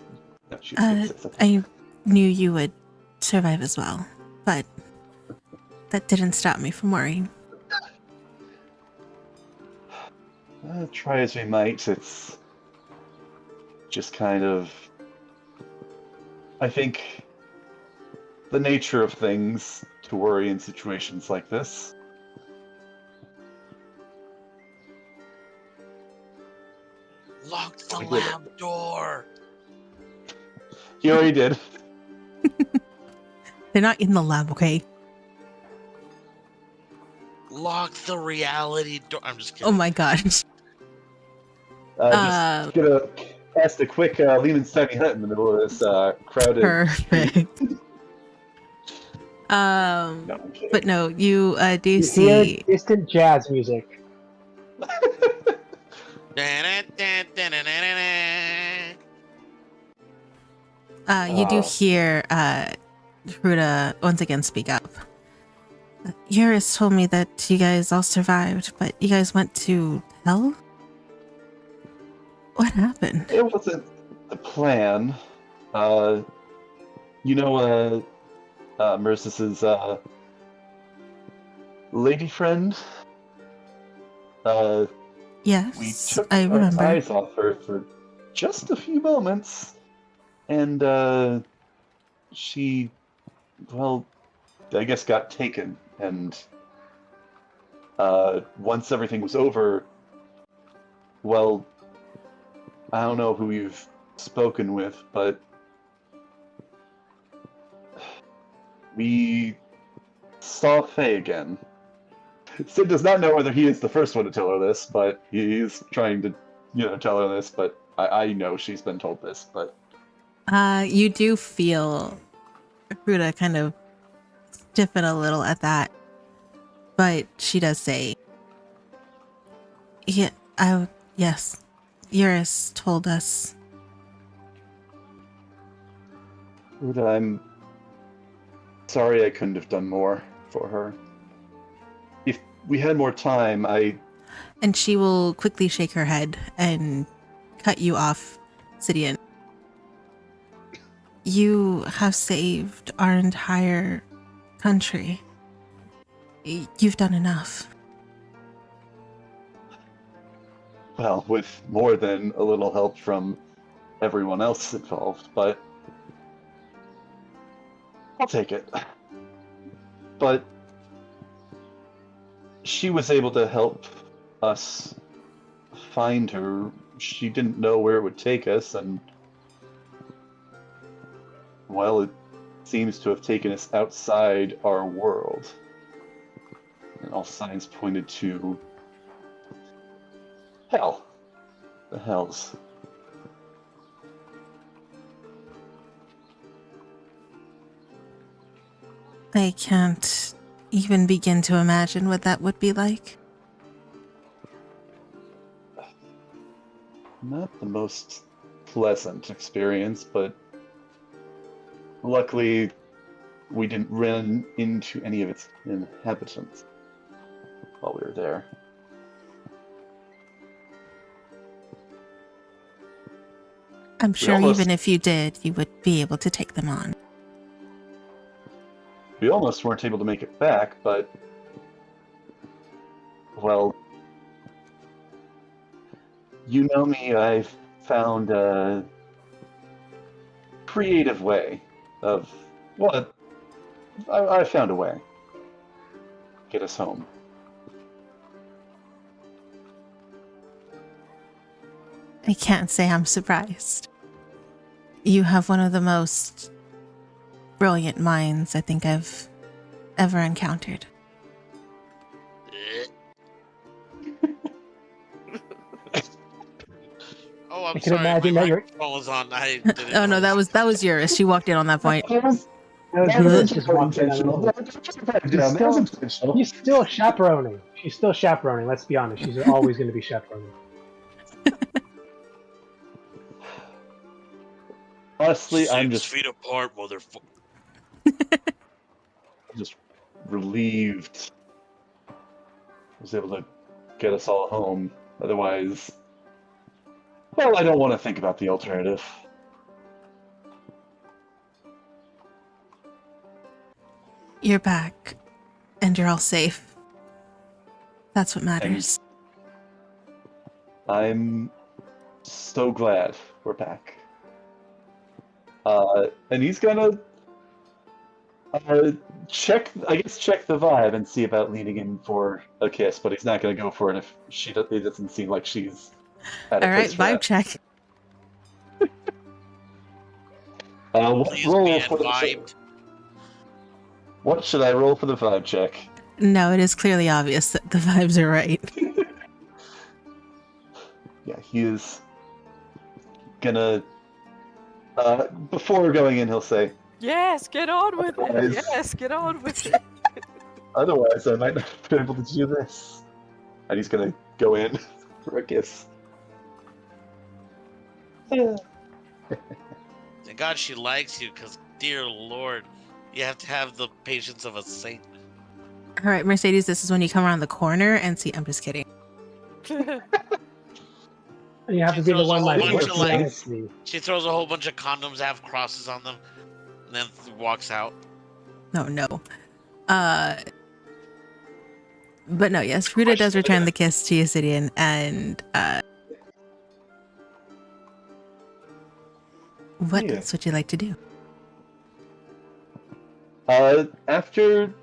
No, she was gonna say something. I knew you would survive as well, but that didn't stop me from worrying. Try as we might, it's just kind of. I think the nature of things to worry in situations like this. Lock the lab door. You already did. They're not in the lab, okay? Lock the reality door. I'm just kidding. Oh my gosh. Just gonna cast a quick Lehman Stony Hut in the middle of this crowded. Perfect. No, I'm kidding. But no, you do You see. hear distant jazz music. You do hear Ruda once again speak up. Eurus told me that you guys all survived, but you guys went to hell? What happened? It wasn't the plan. You know, Mercis's lady friend. Yes, We took I our remember. eyes off her for just a few moments, and she, well, I guess got taken. And once everything was over, well, I don't know who you've spoken with, but we saw Faye again. Sid does not know whether he is the first one to tell her this, but he's trying to, tell her this, but I know she's been told this, but... You do feel Ruda kind of stiffen a little at that, but she does say, yes, Eurus told us. Ruda, I'm sorry I couldn't have done more for her. If we had more time, And she will quickly shake her head and cut you off, Sidian. You have saved our entire country. You've done enough. Well, with more than a little help from everyone else involved, but I'll take it. But she was able to help us find her. She didn't know where it would take us, and well, it seems to have taken us outside our world. And all signs pointed to hell. The hells. I can't even begin to imagine what that would be like. Not the most pleasant experience, but luckily we didn't run into any of its inhabitants while we were there. I'm sure almost- even if you did, you would be able to take them on. We almost weren't able to make it back, but well, you know me, I've found a creative way of, well, I found a way. Get us home. I can't say I'm surprised. You have one of the most brilliant minds I think I've ever encountered. Oh, I'm I can sorry. My imagine that you're. microphone was on. I didn't Oh no, notice. that was yours. She walked in on that point. That was just walked in. She's still chaperoning. She's still chaperoning. Let's be honest. She's always going to be chaperoning. Honestly, I'm 6 just feet apart, motherfucker. just relieved I was able to get us all home. Otherwise, well, I don't want to think about the alternative. You're back, and you're all safe. That's what matters. I'm so glad we're back. And he's gonna check the vibe and see about leaning in for a kiss, but he's not gonna go for it if it doesn't seem like she's at a All right, place for vibe that. check. Please be vibed. What should I roll for the vibe check? No, it is clearly obvious that the vibes are right. Yeah, he is gonna. Before going in, he'll say, Yes, get on with it. Otherwise- Yes, get on with it. "Otherwise, I might not be able to do this." And he's gonna go in for a kiss. Yeah. Thank God she likes you, because, dear Lord, you have to have the patience of a saint. All right, Mercedes, this is when you come around the corner and see. I'm just kidding. And you have to She be the throws a one whole like bunch of, like- reflects me. She throws a whole bunch of condoms that have crosses on them, and then walks out. No. But no, yes, Fruta does return the kiss to Yusidian, and what Yeah. else would you like to do? After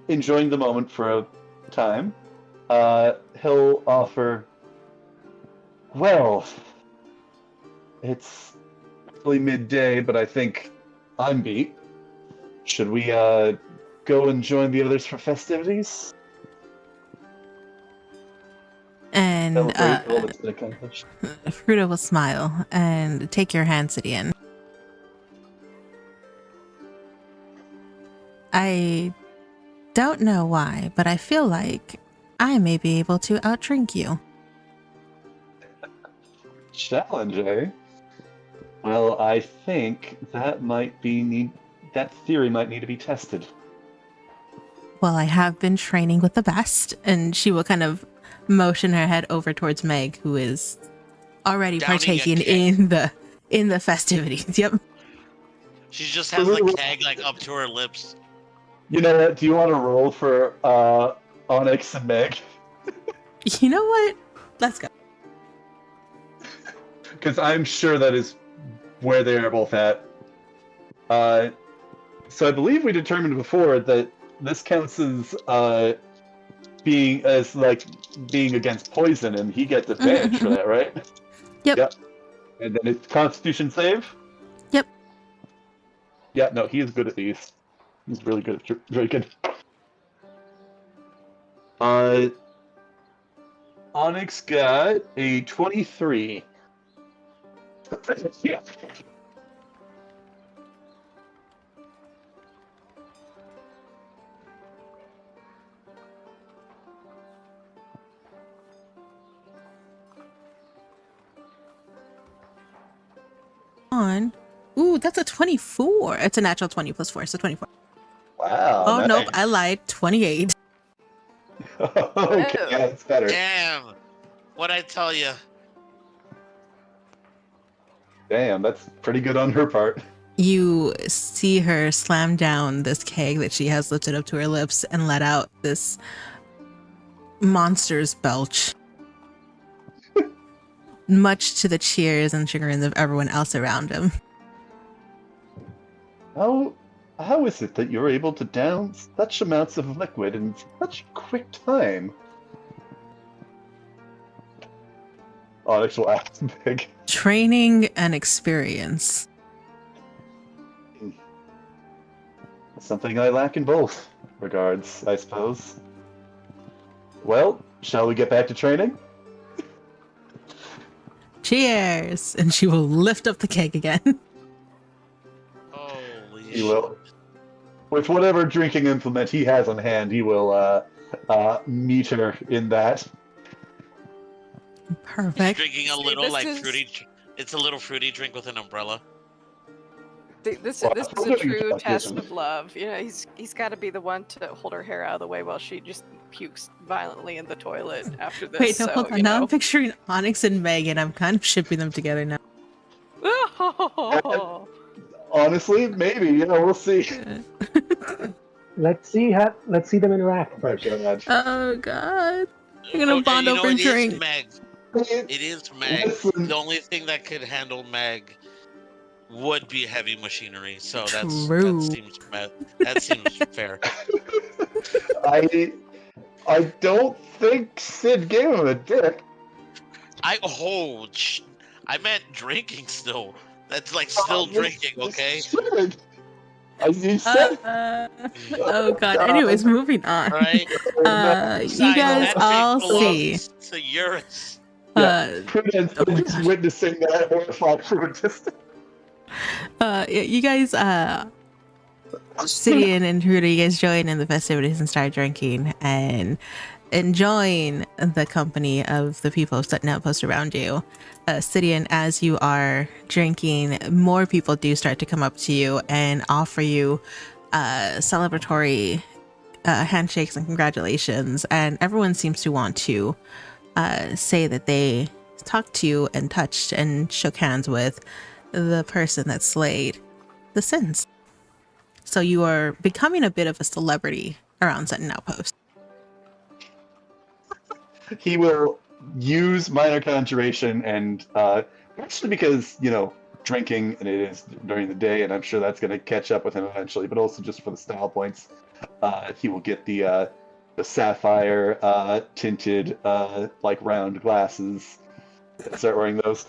enjoying the moment for a time, he'll offer, well, it's probably midday, but I think I'm beat. Should we go and join the others for festivities? And Celebrate all that's been accomplished. Fruta will smile and take your hand, Sidian. I don't know why, but I feel like I may be able to outdrink you. Challenge, eh? Well, I think that that theory might need to be tested. Well, I have been training with the best, and she will kind of motion her head over towards Meg, who is already Downing a partaking keg. in the festivities. Yep. She just has the keg, like, up to her lips. You know what? Do you want to roll for Onyx and Meg? You know what? Let's go. Because I'm sure that is where they are both at. So I believe we determined before that this counts as being against poison, and he gets advantage for that, right? Yep. And then it's Constitution save. Yep. Yeah. No, he is good at these. He's really good. Very good. Onyx got a 23. Yeah. On. Ooh, that's a 24. It's a natural 20 plus 4, so 24. Wow. Oh, nice. nope, I lied. 28. Okay, yeah, that's better. Damn! What'd I tell you? Damn, that's pretty good on her part. You see her slam down this keg that she has lifted up to her lips and let out this monster's belch. Much to the cheers and chagrins of everyone else around him. How is it that you're able to down such amounts of liquid in such a quick time? Onyx will ask big. Training and experience. Something I lack in both regards, I suppose. Well, shall we get back to training? Cheers! And she will lift up the keg again. Holy He will. With whatever drinking implement he has on hand, he will meet her in that. He's Perfect. drinking a See, little this like is- fruity. It's a little fruity drink with an umbrella. This Well, is I'm a doing true that, test isn't it? of love. You know, he's got to be the one to hold her hair out of the way while she just pukes violently in the toilet after this. Wait, no, so, hold on. you Now know. I'm picturing Onyx and Meg, and I'm kind of shipping them together now. Honestly, maybe. We'll see. Let's see them interact Oh my first. god. Oh god. You're gonna Okay, bond over it drink. is Meg. It is Meg. Listen. The only thing that could handle Meg would be heavy machinery. So True. that seems fair. I don't think Sid gave him a dick. I meant drinking still. That's like still drinking, okay? Sid. You said. Oh god. Anyways, moving on. All right. You Besides, guys that all drink see. belongs to Eurus. Prudence oh my is gosh. witnessing that horrified from a distance. You guys, Sidian and Huda, you guys join in the festivities and start drinking and enjoying the company of the people setting outposts around you. Sidian, as you are drinking, more people do start to come up to you and offer you celebratory handshakes and congratulations, and everyone seems to want to say that they talked to you and touched and shook hands with the person that slayed the sins. So you are becoming a bit of a celebrity around Sutton Outpost. He will use minor conjuration and actually because drinking and it is during the day and I'm sure that's going to catch up with him eventually, but also just for the style points, he will get the sapphire tinted like round glasses. Start wearing those.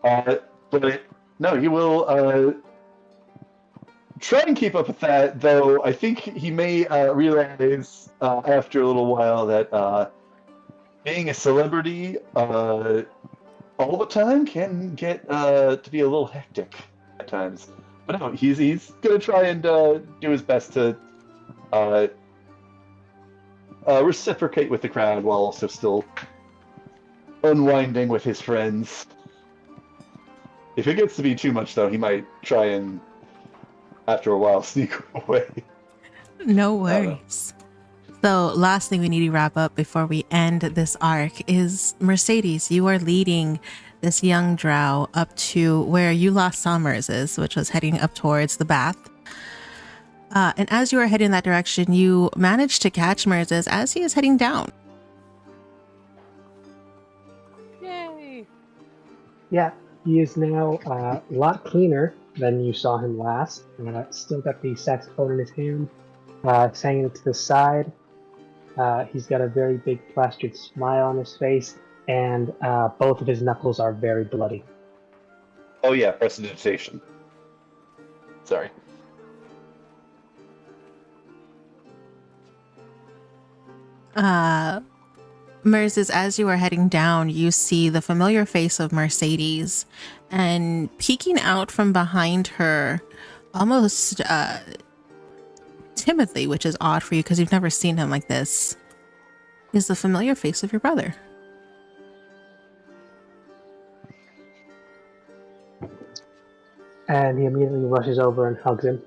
But no, he will try and keep up with that, though I think he may realize after a little while that being a celebrity all the time can get to be a little hectic at times. But no, he's gonna try and do his best to reciprocate with the crowd while also still unwinding with his friends. If it gets to be too much, though, he might try and, after a while, sneak away. No worries. So last thing we need to wrap up before we end this arc is Mercedes. You are leading this young drow up to where you last saw Mercedes, which was heading up towards the bath. And as you are heading that direction, you manage to catch Mercedes as he is heading down. Yay! Yeah, he is now a lot cleaner than you saw him last. Still got the saxophone in his hand, hanging it to the side. He's got a very big plastered smile on his face, and both of his knuckles are very bloody. Oh yeah, prestidigitation. Sorry. Mercedes, as you are heading down, you see the familiar face of Mercedes, and peeking out from behind her, almost timidly, which is odd for you because you've never seen him like this, is the familiar face of your brother. And he immediately rushes over and hugs him.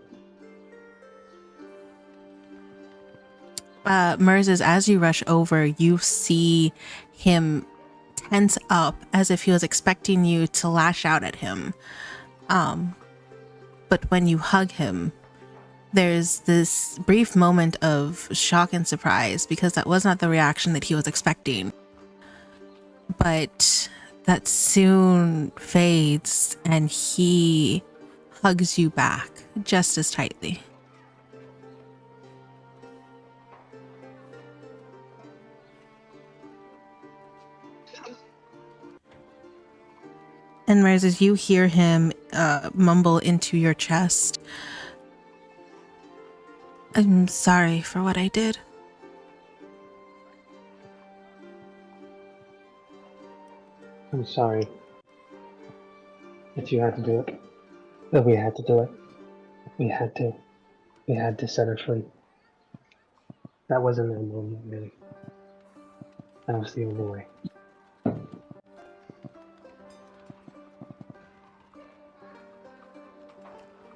Mercedes, as you rush over, you see him tense up as if he was expecting you to lash out at him. But when you hug him, there's this brief moment of shock and surprise because that was not the reaction that he was expecting. But that soon fades and he hugs you back just as tightly. And Moses, you hear him mumble into your chest. I'm sorry for what I did. I'm sorry that you had to do it. That we had to do it. We had to. We had to set her free. That wasn't the moment, really. That was the only way.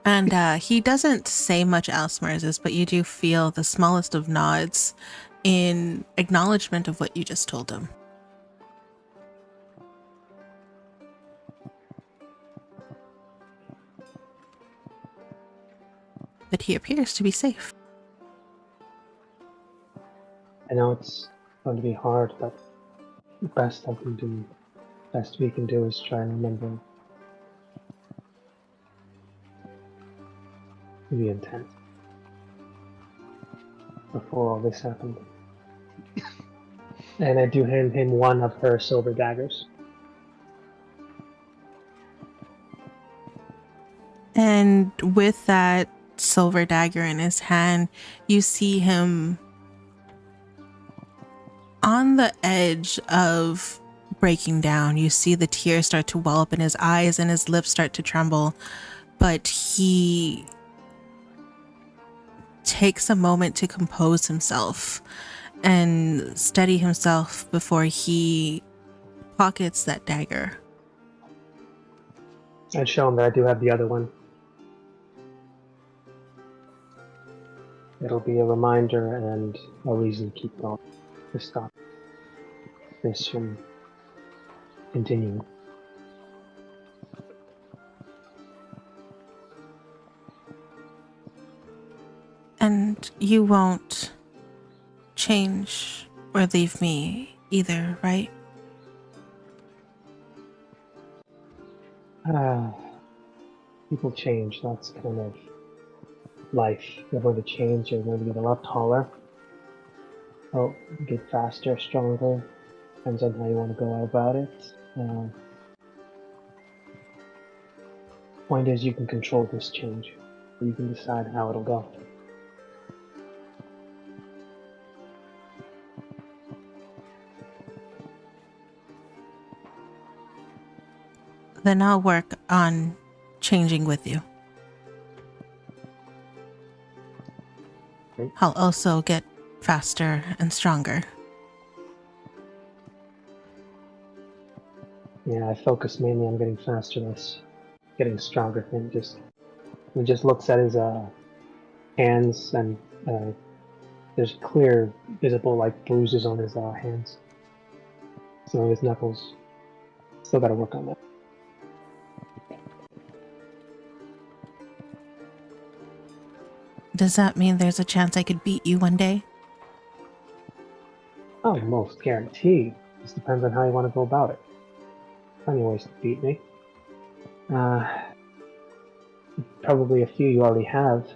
And he doesn't say much else, Moses, but you do feel the smallest of nods in acknowledgement of what you just told him. But he appears to be safe. I know it's going to be hard, but the best we can do is try and remember the intent before all this happened. And I do hand him one of her silver daggers. And with that silver dagger in his hand, you see him on the edge of breaking down. You see the tears start to well up in his eyes and his lips start to tremble, but he takes a moment to compose himself and steady himself before he pockets that dagger. I'd show him that I do have the other one. It'll be a reminder and a reason to keep going, to stop this from continuing. And you won't change or leave me either, right? People change, that's kind of life. You're going to change, you're going to get a lot taller. Oh, get faster, stronger. Depends on how you want to go about it. Point is, you can control this change. You can decide how it'll go. Then I'll work on changing with you. Okay. I'll also get faster and stronger. Yeah, I focus mainly on getting faster, less getting stronger. And he just looks at his hands, and there's clear, visible like bruises on his hands. So his knuckles. Still got to work on that. Does that mean there's a chance I could beat you one day? Oh, most guaranteed. Just depends on how you want to go about it. Plenty of ways to beat me. Probably a few you already have.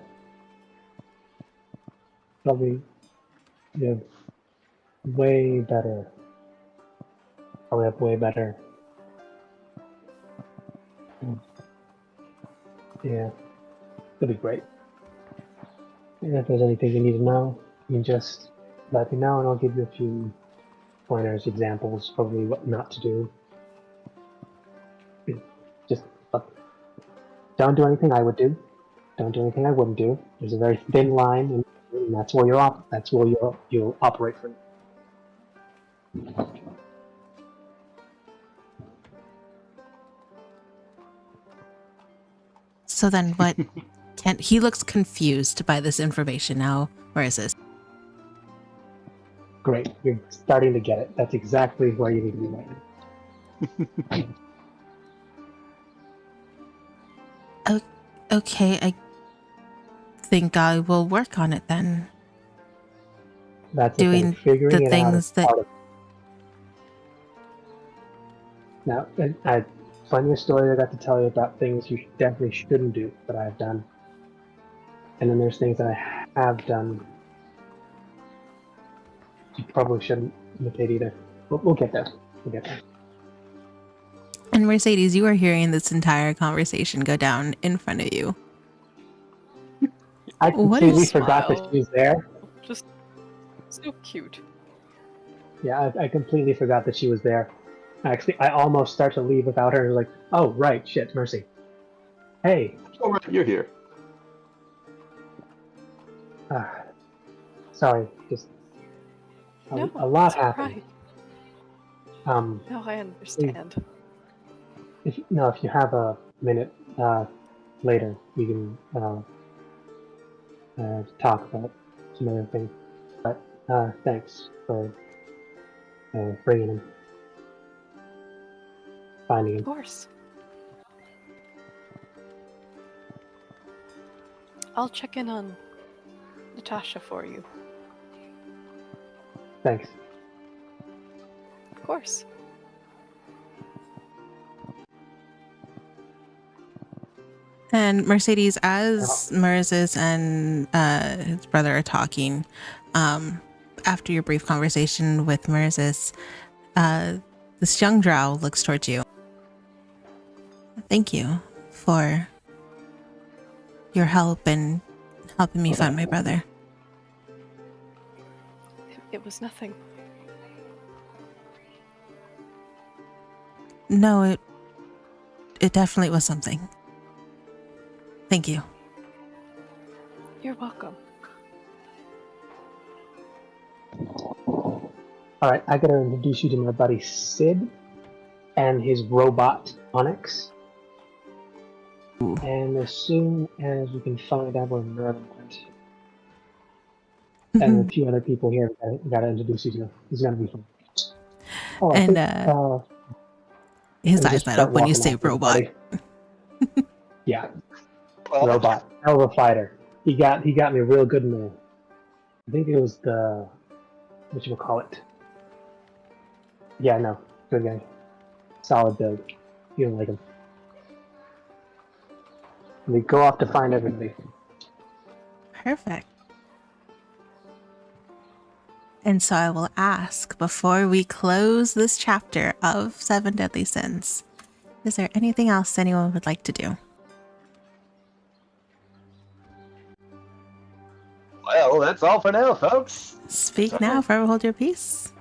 Probably you have way better. Probably have way better. Yeah, it'll be great. And if there's anything you need to know, you can just let me know and I'll give you a few pointers, examples, probably what not to do. Just don't do anything I would do. Don't do anything I wouldn't do. There's a very thin line, and that's where you'll operate from. So then what can he looks confused by this information now. Where is this? Great, you're starting to get it. That's exactly where you need to be right now. Okay, I think I will work on it then. That's the Doing thing. Figuring the it out things is that- part of it. Now, I have plenty of stories I got to tell you about things you definitely shouldn't do that I've done. And then there's things that I have done you probably shouldn't imitate either. We'll get there. We'll get there. And Mercedes, you are hearing this entire conversation go down in front of you. I What completely is- forgot that she was there. Just so cute. Yeah, I completely forgot that she was there. Actually, I almost start to leave without her. Like, oh, right, shit, Mercy. Hey. All right, you're here. Sorry, just No, a lot it's all happened. right. No, I understand. If you have a minute later, we can talk about some other things. But thanks for bringing him, finding Of him. course. I'll check in on Natasha for you. Thanks. Of course. And Mercedes, as Moses and his brother are talking, after your brief conversation with Moses, this young drow looks towards you. Thank you for your help and helping me find my brother. It was nothing. No, it definitely was something. Thank you. You're welcome. Alright, I gotta introduce you to my buddy Sid and his robot Onyx. And as soon as we can find out where Merlin went, and a few other people here, I gotta introduce you to. He's gonna be fun. Oh, I And, think, his we'll eyes just light start up when you walking say after robot. everybody. Yeah, Well, robot. Hell of a fighter. He got me real good in the. I think it was the. Whatchamacallit. Yeah, no. Good guy. Solid build. You don't like him. We go off to find everybody. Perfect. And so I will ask, before we close this chapter of Seven Deadly Sins, is there anything else anyone would like to do? well, that's all for now, folks. Speak now, forever hold your peace.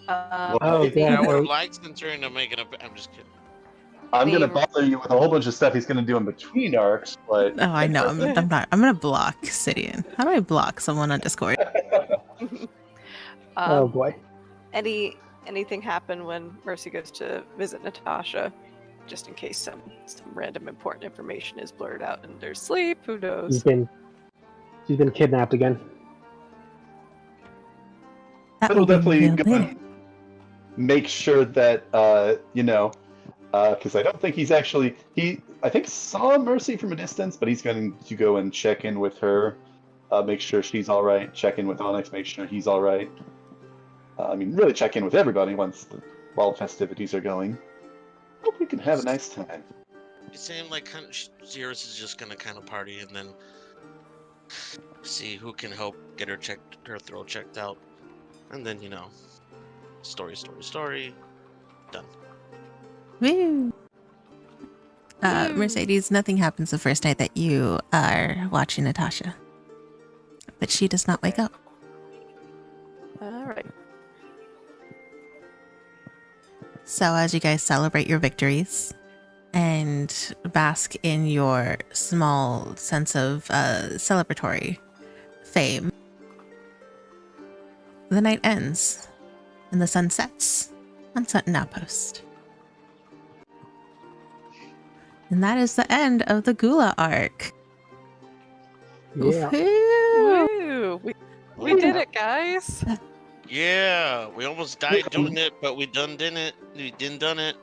Oh, maybe- yeah. I would have liked Centurion to make it up. I'm just kidding. I'm gonna Any- bother you with a whole bunch of stuff he's gonna do in between arcs, but Oh, I know. I'm not. I'm gonna block Sidian. How do I block someone on Discord? Oh boy. Anything happen when Mercy goes to visit Natasha, just in case some random important information is blurred out in their sleep? Who knows? She's been kidnapped again. That it'll will be definitely revealed go later. and make sure that because I don't think he's actually I think saw Mercy from a distance, but he's going to go and check in with her, make sure she's all right. Check in with Onyx, make sure he's all right. I mean, really check in with everybody while festivities are going. Hope we can have a nice time. It seemed like kind of Xeris is just gonna kind of party and then see who can help get her throat checked out, and then story, done. Woo! Mercedes, nothing happens the first night that you are watching Natasha, but she does not wake up. All right. So as you guys celebrate your victories and bask in your small sense of celebratory fame, the night ends and the sun sets on Sutton Outpost. And that is the end of the Gula arc. Yeah. Woohoo! Woo! We did it, guys. Yeah, we almost died doing it, but we done it. We done it.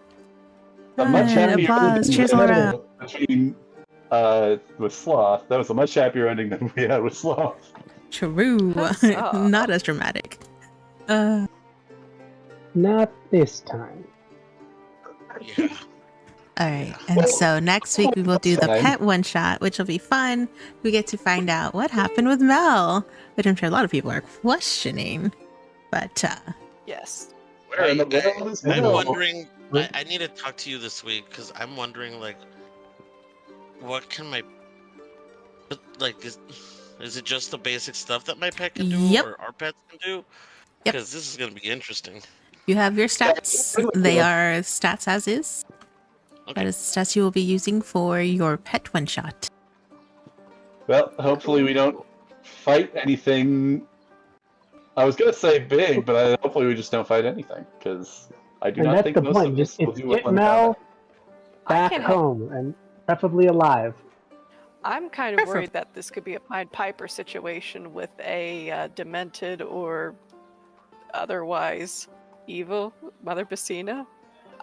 A much Good, happier applause. ending Cheers than all we around. had between with Sloth. That was a much happier ending than we had with Sloth. True. Huzzah. Not as dramatic. Not this time. Yeah. All right. And so next week we will do the Fine. pet one shot, which will be fun. We get to find out what happened with Mel, which I'm sure a lot of people are questioning. But Yes. Where in the world is I'm Mel? wondering I need to talk to you this week because I'm wondering, like, what can my, like, is it just the basic stuff that my pet can do, Yep. or our pets can do? Yep. Because this is gonna be interesting. You have your stats. They are stats as is. That Okay. is the stats you will be using for your pet one shot. Well, hopefully we don't fight anything. I was gonna say big, but hopefully we just don't fight anything, because I do And not that's think the most point. of Just us will it's do well get in Mel combat. back can't- home and preferably alive. I'm kind of Preferably. worried that this could be a Pied Piper situation with a demented or otherwise evil Mother Basina.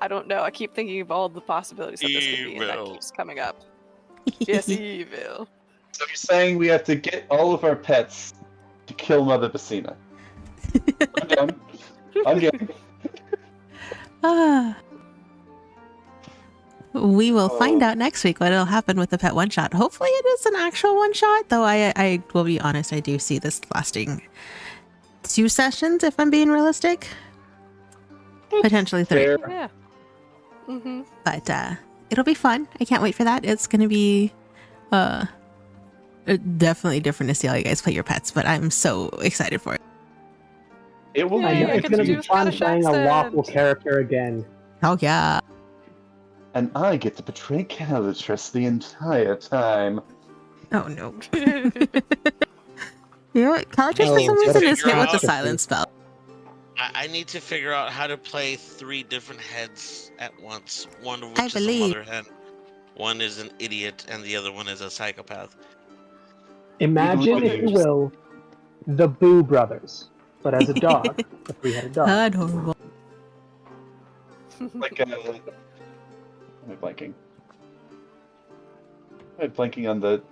I don't know. I keep thinking of all the possibilities that this could be, and that Evil. keeps coming up. Yes, evil. So you're saying we have to get all of our pets to kill Mother Basina? I'm down. I'm game. Ah. We will find Oh. out next week what will happen with the pet one shot. Hopefully it is an actual one shot, though I will be honest, I do see this lasting 2 sessions if I'm being realistic. Potentially 3. Fair. Yeah. Mm-hmm. But it'll be fun. I can't wait for that. It's gonna be definitely different to see how you guys play your pets, but I'm so excited for it. It will Yeah, I be know yeah, it's gonna be confused fun Scottish playing a lawful accent. character again. Oh yeah. and I get to betray Calatrus the entire time. Oh no. You know what? Calatrus for Oh, some what reason a is hit with the figure out- silent spell. I need to figure out how to play 3 different heads at once. One of I which is a believe- mother hen, one is an idiot, and the other one is a psychopath. Imagine, if you will, the Boo Brothers, but as a dog, a 3-headed dog. Adorable. Like, am I blanking? I'm blanking on the.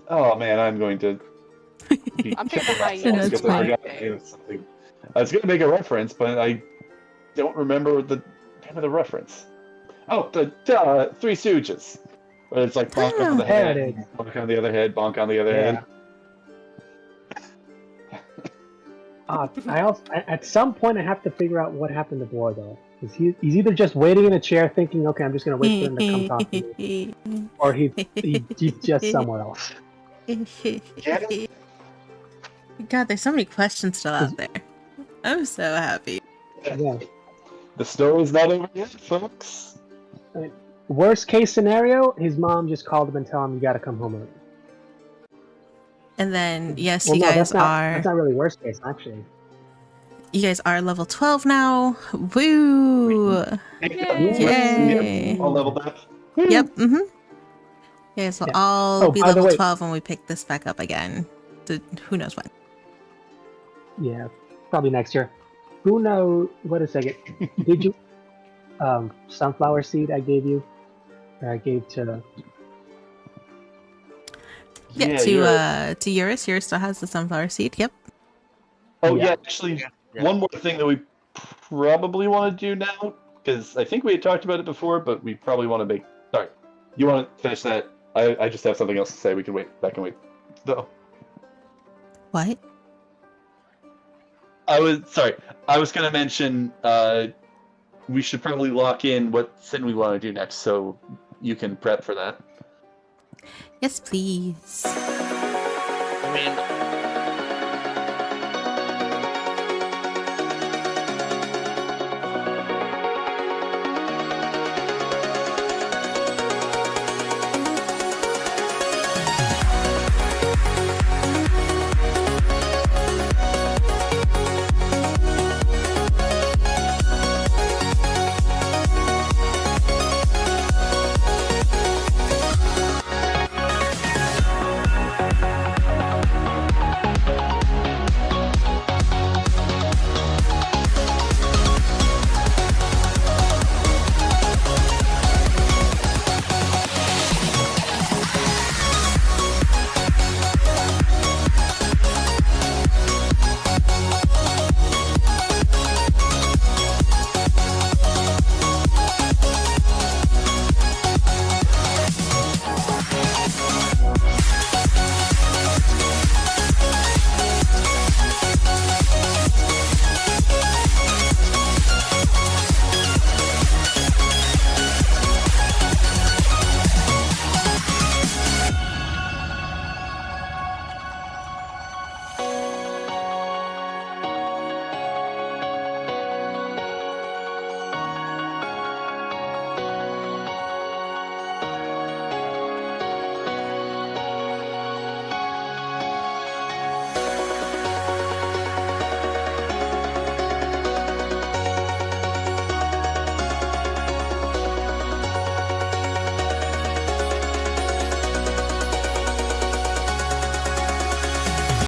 Oh man, I'm going to. Be I'm thinking careful hyenas myself because from I my forgot the name of something. I was going to make a reference, but I don't remember the name of the reference. Oh, the Three Stooges. Where it's like bonk on the There head, it is. bonk on the other head, bonk on the other Yeah. head. I also at some point I have to figure out what happened to Boar though, because he's either just waiting in a chair thinking, okay, I'm just gonna wait for him to come talk to me, or he's just somewhere else. God, there's so many questions still out there. I'm so happy. Yeah. The story's not over yet, folks. Worst case scenario, his mom just called him and tell him you got to come home early. And then yes, Well, you no, guys that's not really worst case actually. you guys are level 12 now. Woo! Yay. All leveled up. Yep. Mm-hmm. You guys will Yeah. all Oh, be by the level way- 12 when we pick this back up again. Who knows when? Yeah, probably next year. Who knows? Wait a second. Did you sunflower seed I gave you? Or I gave to Yeah, to Eurus. Eurus still has the sunflower seed. Yep. Oh Yeah. yeah, actually, Yeah. one more thing that we probably want to do now, because I think we had talked about it before, but we probably want to make. Sorry, you want to finish that? I just have something else to say. We can wait back and wait. Though What? I was gonna mention we should probably lock in what sin we want to do next, so you can prep for that. Yes, please. I mean,